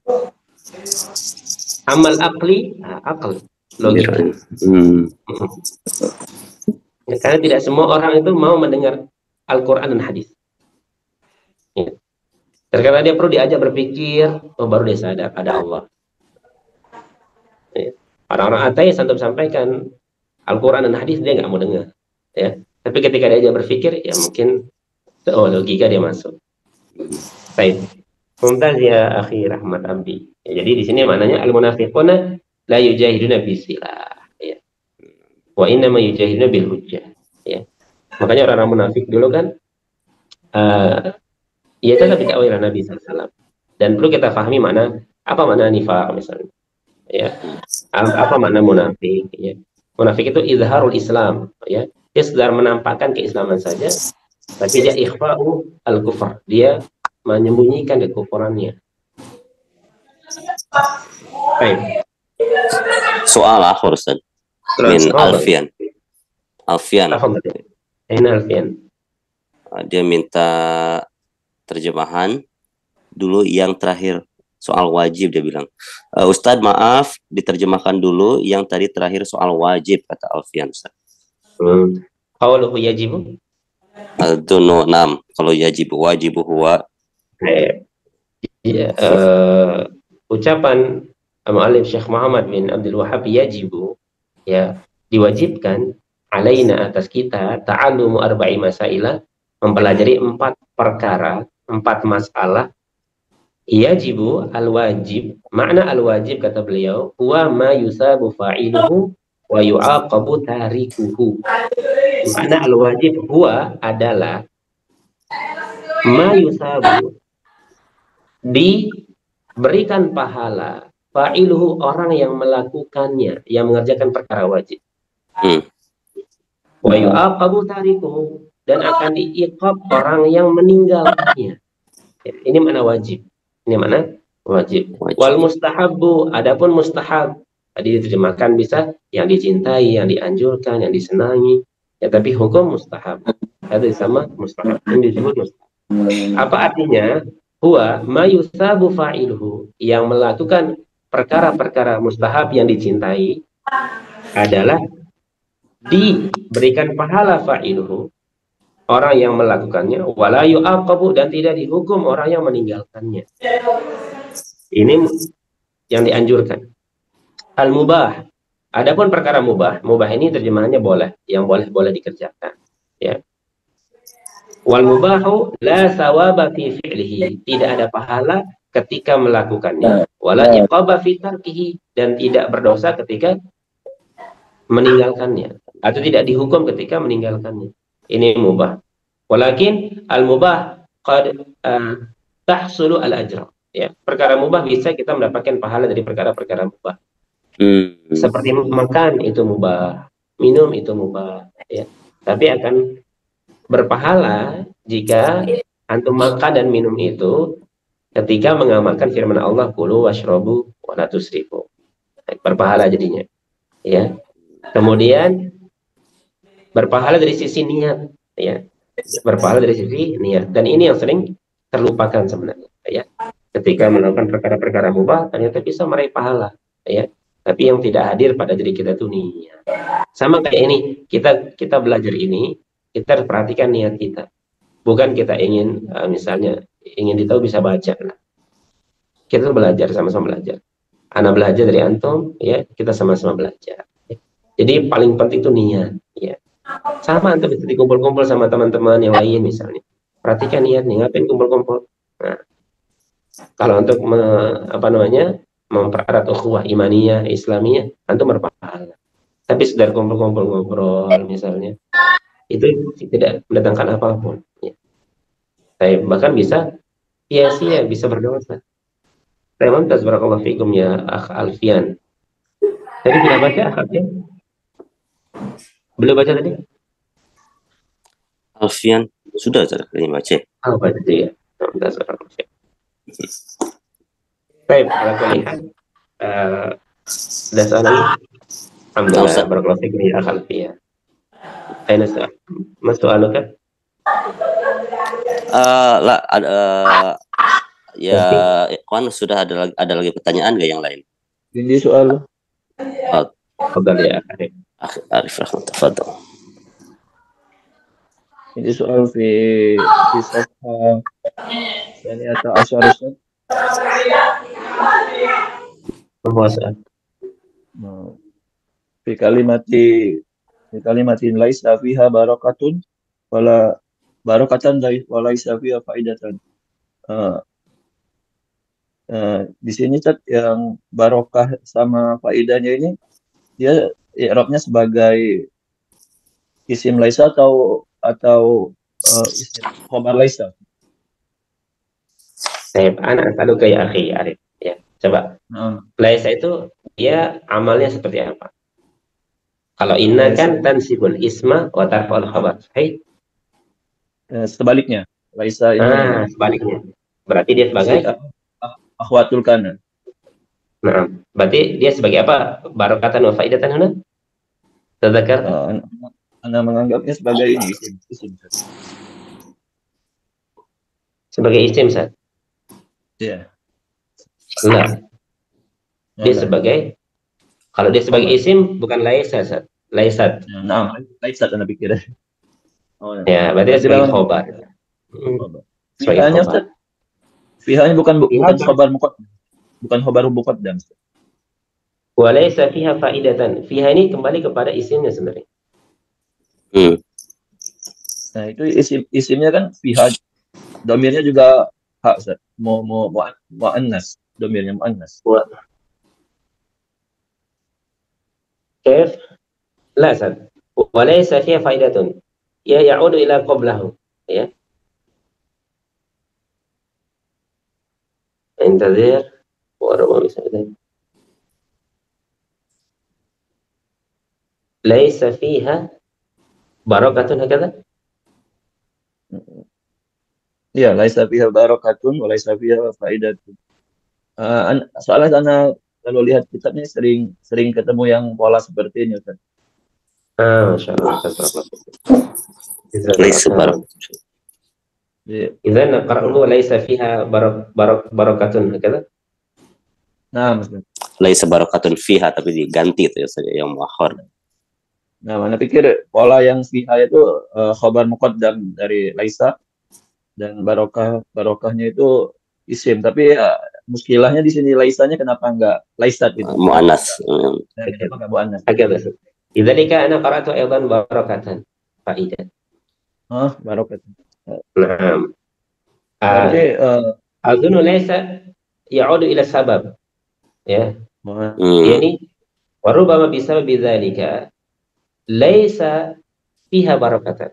S2: Amal aqli, akal, logika. Ya, karena tidak semua orang itu mau mendengar Al-Quran dan hadis. Ya. Terkadang dia perlu diajak berpikir, baru dia sadar ada Allah. Ya. Orang-orang ateis antum sampaikan Al-Quran dan hadis dia nggak mau dengar. Ya. Tapi ketika dia ajak berpikir, ya mungkin logika dia masuk. Baik. Mumtaz ya akhi Rahmat Abdi. Ya, jadi di sini maknanya al-munafiquna la yujahiduna bisilah. Ya. Wa innama yujahiduna bil hujjah. Ya. Makanya orang-orang munafik dulu kan ya tetap tidak oleh Nabi SAW. Dan perlu kita pahami apa makna nifaq misalnya. Ya. Apa makna munafik? Ya. Munafik itu izharul Islam. Ya. Dia sekedar menampakkan keislaman saja. Tapi dia ikhfa'u al-kufar, dia menyembunyikan kekufurannya. Baik.
S7: Soal akhir Ustaz. Min Alfian. Alfian.
S2: Ini Alfian.
S7: Dia minta terjemahan dulu yang terakhir soal wajib, dia bilang. Ustadz maaf, diterjemahkan dulu yang tadi terakhir soal wajib, kata Alfian Ustaz.
S2: Qawluhu yajibu?
S7: Al-dunu nam. Kalau yajibu, wajibu huwa.
S2: Ucapan Mu'allif Syekh Muhammad bin Abdul Wahhab yajibu, ya, diwajibkan alaina atas kita ta'allumu arba'i masailah, mempelajari 4 perkara, 4 masalah. Yajibu al-wajib, makna al-wajib kata beliau, huwa ma yusabu fa'iluhu wa yu'aqabu tarikuhu. Makna al-wajib huwa adalah ma yusabu, diberikan pahala, fa'iluhu orang yang melakukannya, yang mengerjakan perkara wajib. Wa yu'aqabu tarikuhu, dan akan diiqab orang yang meninggalkannya. Ini mana wajib. Ini mana wajib. Wal mustahabbu, adapun mustahab, tadi diterjemahkan bisa yang dicintai, yang dianjurkan, yang disenangi. Ya, tapi hukum mustahab. Ada sama mustahab. Ini disebut mustahab. Apa artinya? Huwa ma yusabu fa'iluhu, yang melakukan perkara-perkara mustahab yang dicintai adalah diberikan pahala fa'iluhu, orang yang melakukannya, wala yu'aqabu, dan tidak dihukum orang yang meninggalkannya. Ini yang dianjurkan. Al-mubah, adapun perkara mubah, mubah ini terjemahannya boleh, yang boleh dikerjakan, ya. Wal mubahu la sawaba fi fi'lihi, tidak ada pahala ketika melakukannya, wala iqaba fi tarkihi, dan tidak berdosa ketika meninggalkannya, atau tidak dihukum ketika meninggalkannya. Ini mubah. Walakin al-mubah qad tahsulu al-ajra. Ya, perkara mubah bisa kita mendapatkan pahala dari perkara-perkara mubah. Seperti makan itu mubah, minum itu mubah, ya. Tapi akan berpahala jika antum makan dan minum itu ketika mengamalkan firman Allah, kulu washrabu wa la tusrifu. Berpahala jadinya. Ya. Kemudian berpahala dari sisi niat, ya. Berpahala dari sisi niat, dan ini yang sering terlupakan sebenarnya, ya. Ketika melakukan perkara-perkara mubah ternyata bisa meraih pahala, ya. Tapi yang tidak hadir pada diri kita itu niat. Sama kayak ini, kita belajar ini, kita harus perhatikan niat kita. Bukan kita ingin misalnya ingin ditahu bisa baca. Kita belajar, sama-sama belajar. Anak belajar dari antum, ya, kita sama-sama belajar. Jadi paling penting itu niat, ya. Sama antum bisa dikumpul-kumpul sama teman-teman yang lain misalnya. Perhatikan niat nih, ngapain kumpul-kumpul. Nah, kalau untuk mempererat ukhuwah imaniyah, islamiyah, antum berpahala. Tapi sekedar kumpul-kumpul ngobrol misalnya, itu tidak mendatangkan apapun, ya. Bahkan bisa sia-sia, bisa berdosa. Mantap, barakallahu fikum ya Akh Alfian. Tadi sudah baca akhirnya? Belum baca tadi?
S7: Alfian sudah tadi baca.
S2: Oh, baca ya. Baik, alhamdulillah. Sudah soal lagi? Alhamdulillah, barakallahu fikum ya Akh Alfian. Aina soal? Mas soaluka?
S7: Ya, kan sudah ada lagi pertanyaan nggak yang lain?
S5: Ini soal.
S2: Fadhal ya
S7: Arif Rahmat, tafadhal.
S5: Ini soal fi safha yani atau asyar Ustaz. Fi kalimatin laisa fiha barakatun wala barakatan laisa fiha faidatan. Di sini Ustaz, yang barokah sama faidahnya ini dia i'rabnya sebagai isim laisa atau isim khabar laisa.
S2: Anak selalu kayak akhi Arif, ya. Coba. Laisa itu dia amalnya seperti apa? Kalau inna kan tansibul isma wa tarfa'ul khabar. Hai.
S5: Sebaliknya. Laisa ini.
S2: Sebaliknya. Berarti dia sebagai
S5: akhwatul kana.
S2: Nah, berarti dia sebagai apa? Barokatan wa faidatan huna? Tadzakar?
S5: Anda menganggapnya sebagai ini isim.
S2: Sebagai isim, Ustaz?
S5: Iya.
S2: Enggak. Dia sebagai, kalau dia sebagai isim bukan laisa, Ustaz. Laisat.
S5: Nah, laisat Anda pikir.
S2: Ya, berarti dia sebagai khobar.
S5: Fihanya Ustaz. Fihanya bukan khobar muqaddam. Bukan khobar muqaddam.
S2: Wa laisa fiha faidatan. Fiha ini kembali kepada isimnya sebenarnya.
S5: Nah, itu isimnya kan fiha. Domirnya juga hak, Ustaz. Mu'annas. Domirnya mu'annas.
S2: Kif? La, Ustaz. Wa laisa fiha faidatun. Ya ya'udu ila qablahu. Ya. Intazir. Wa ruba misalnya. Laisa fiha barakatun hakadha?
S5: Iya, laisa fiha barakatun wa laisa fiha faidatun. Soalnya Anda kalau lihat kitabnya sering ketemu yang pola seperti ini, Ustaz.
S2: Masya Allah.
S7: Laisa barakatun.
S2: Idzan naqra'uhu laisa fiha barakatun hakadha?
S5: Nah, Ustaz.
S7: Laisa barakatun fiha, tapi diganti itu ya Ustaz, yang muakhir.
S5: Nah, mana pikir pola yang fiha itu khobar muqaddam dari laisa, dan barokahnya itu isim, tapi muskilahnya di sini laisanya kenapa enggak laisat gitu?
S7: Muannas.
S5: Kenapa enggak muannas?
S2: Hakadha. Idzalika ana qara'tu aidan barakatan faidah.
S5: Barakatan.
S2: Naam.
S5: Berarti
S2: azunu laisa ya'udu ila sabab. Ya. Yani warubama bisabab bidzalika laisa fiha barakatan.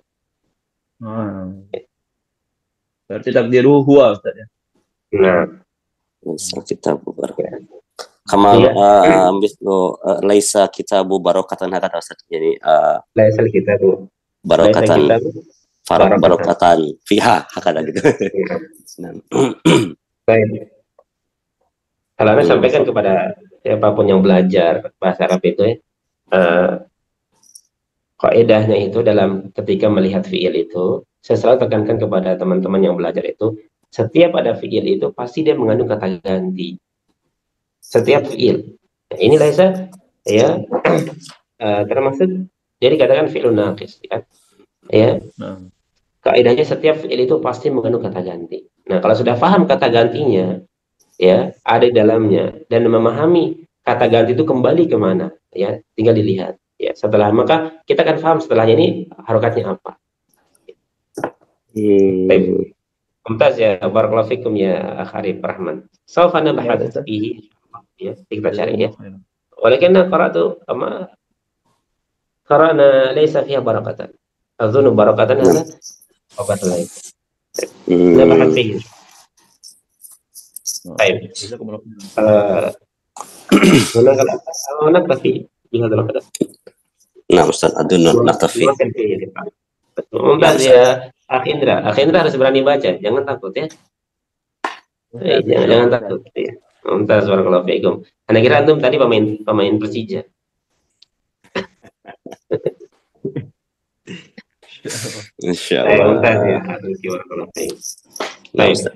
S5: Berarti takdiru huwa, Ustaz ya.
S2: Nah,
S7: laisa kitabu barakatan. Kamal mislu laisa kitabu barakatan hakata Ustaz. Jadi
S2: laisa kitabu
S7: barakatan. Barakatan fiha hakata gitu.
S2: Baik. Kalau Anda sampaikan kepada siapapun yang belajar bahasa Arab itu ya, kaidahnya itu dalam ketika melihat fiil itu, saya selalu tekankan kepada teman-teman yang belajar itu, setiap ada fiil itu pasti dia mengandung kata ganti. Setiap fiil. Nah, ini laisa ya termasuk jadi katakan fiilun naqis ya. Ya. Kaidahnya setiap fiil itu pasti mengandung kata ganti. Nah, kalau sudah paham kata gantinya ya, ada di dalamnya dan memahami kata ganti itu kembali kemana ya, tinggal dilihat. Ya, setelah maka kita akan paham setelahnya ini harokatnya apa. Mumtaz ya, barakallahu fikum ya Akharif Rahman. Sawfa nabahats fihi ya, kita cari ya. Walakinna qara'tu kama qara'na laysa fiha barakatan. Azunu barakatan hadha obat lain. Nabahats fihi. Baik. Mana pasti lihat dalam pada.
S7: Nah, Ustaz adun naktafi.
S2: Mumtaz ya, Akhindra harus berani baca, jangan takut ya. Jangan takut ya. Mumtaz barakallahu fiikum. Ana kira antum tadi pemain Persija.
S7: Insyaallah.
S2: Mumtaz ya, barakallahu fiikum. Baik.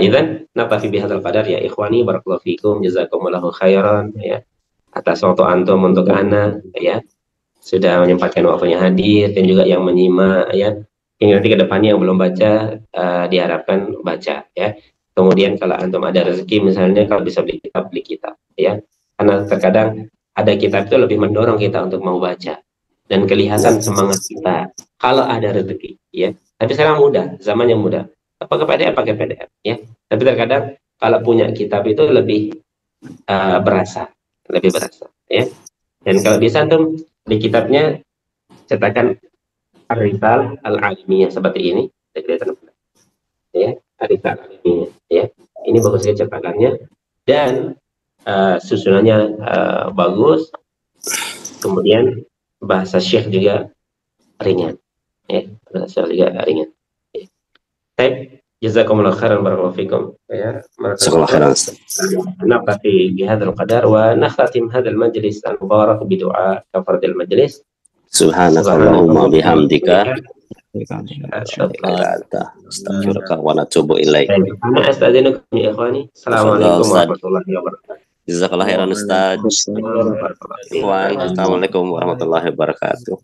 S2: Idzan naktafi bihadzal qadar ya ikhwani barakallahu fiikum, jazakumullahu khairan ya atas waktu antum untuk ana ya, sudah menyempatkan waktunya hadir, dan juga yang menyimak ya. Hingga nanti ke depannya yang belum baca diharapkan baca ya. Kemudian kalau antum ada rezeki misalnya kalau bisa beli kitab ya. Karena terkadang ada kitab itu lebih mendorong kita untuk mau baca dan kelihatan semangat kita kalau ada rezeki ya. Tapi sekarang mudah, zamannya mudah. Pakai PDF ya. Tapi terkadang kalau punya kitab itu lebih berasa ya. Dan kalau bisa antum di kitabnya cetakan Ar-Risal Al-Alimiyah seperti ini, ya, Ar-Risal Al-Alimiyah ya. Ini bagus sekali cetakannya dan susunannya bagus. Kemudian bahasa Syekh juga ringan ya, bahasa Syekh juga ringan. Ya. Jazakumullah khairan barakallahu fikum. Ya,
S7: Jazakallah khairan Ustaz.
S2: نقتفي بهذا القدر ونختتم هذا المجلس المبارك بدعاء كفارة المجلس.
S7: Subhanakallahumma bihamdika astaghfiruka wa atubu ilaik.
S2: Ana astadzinu ya ikhwani. Assalamualaikum warahmatullahi wabarakatuh.
S7: Jazakallah khairan Ustaz. Assalamualaikum warahmatullahi wabarakatuh.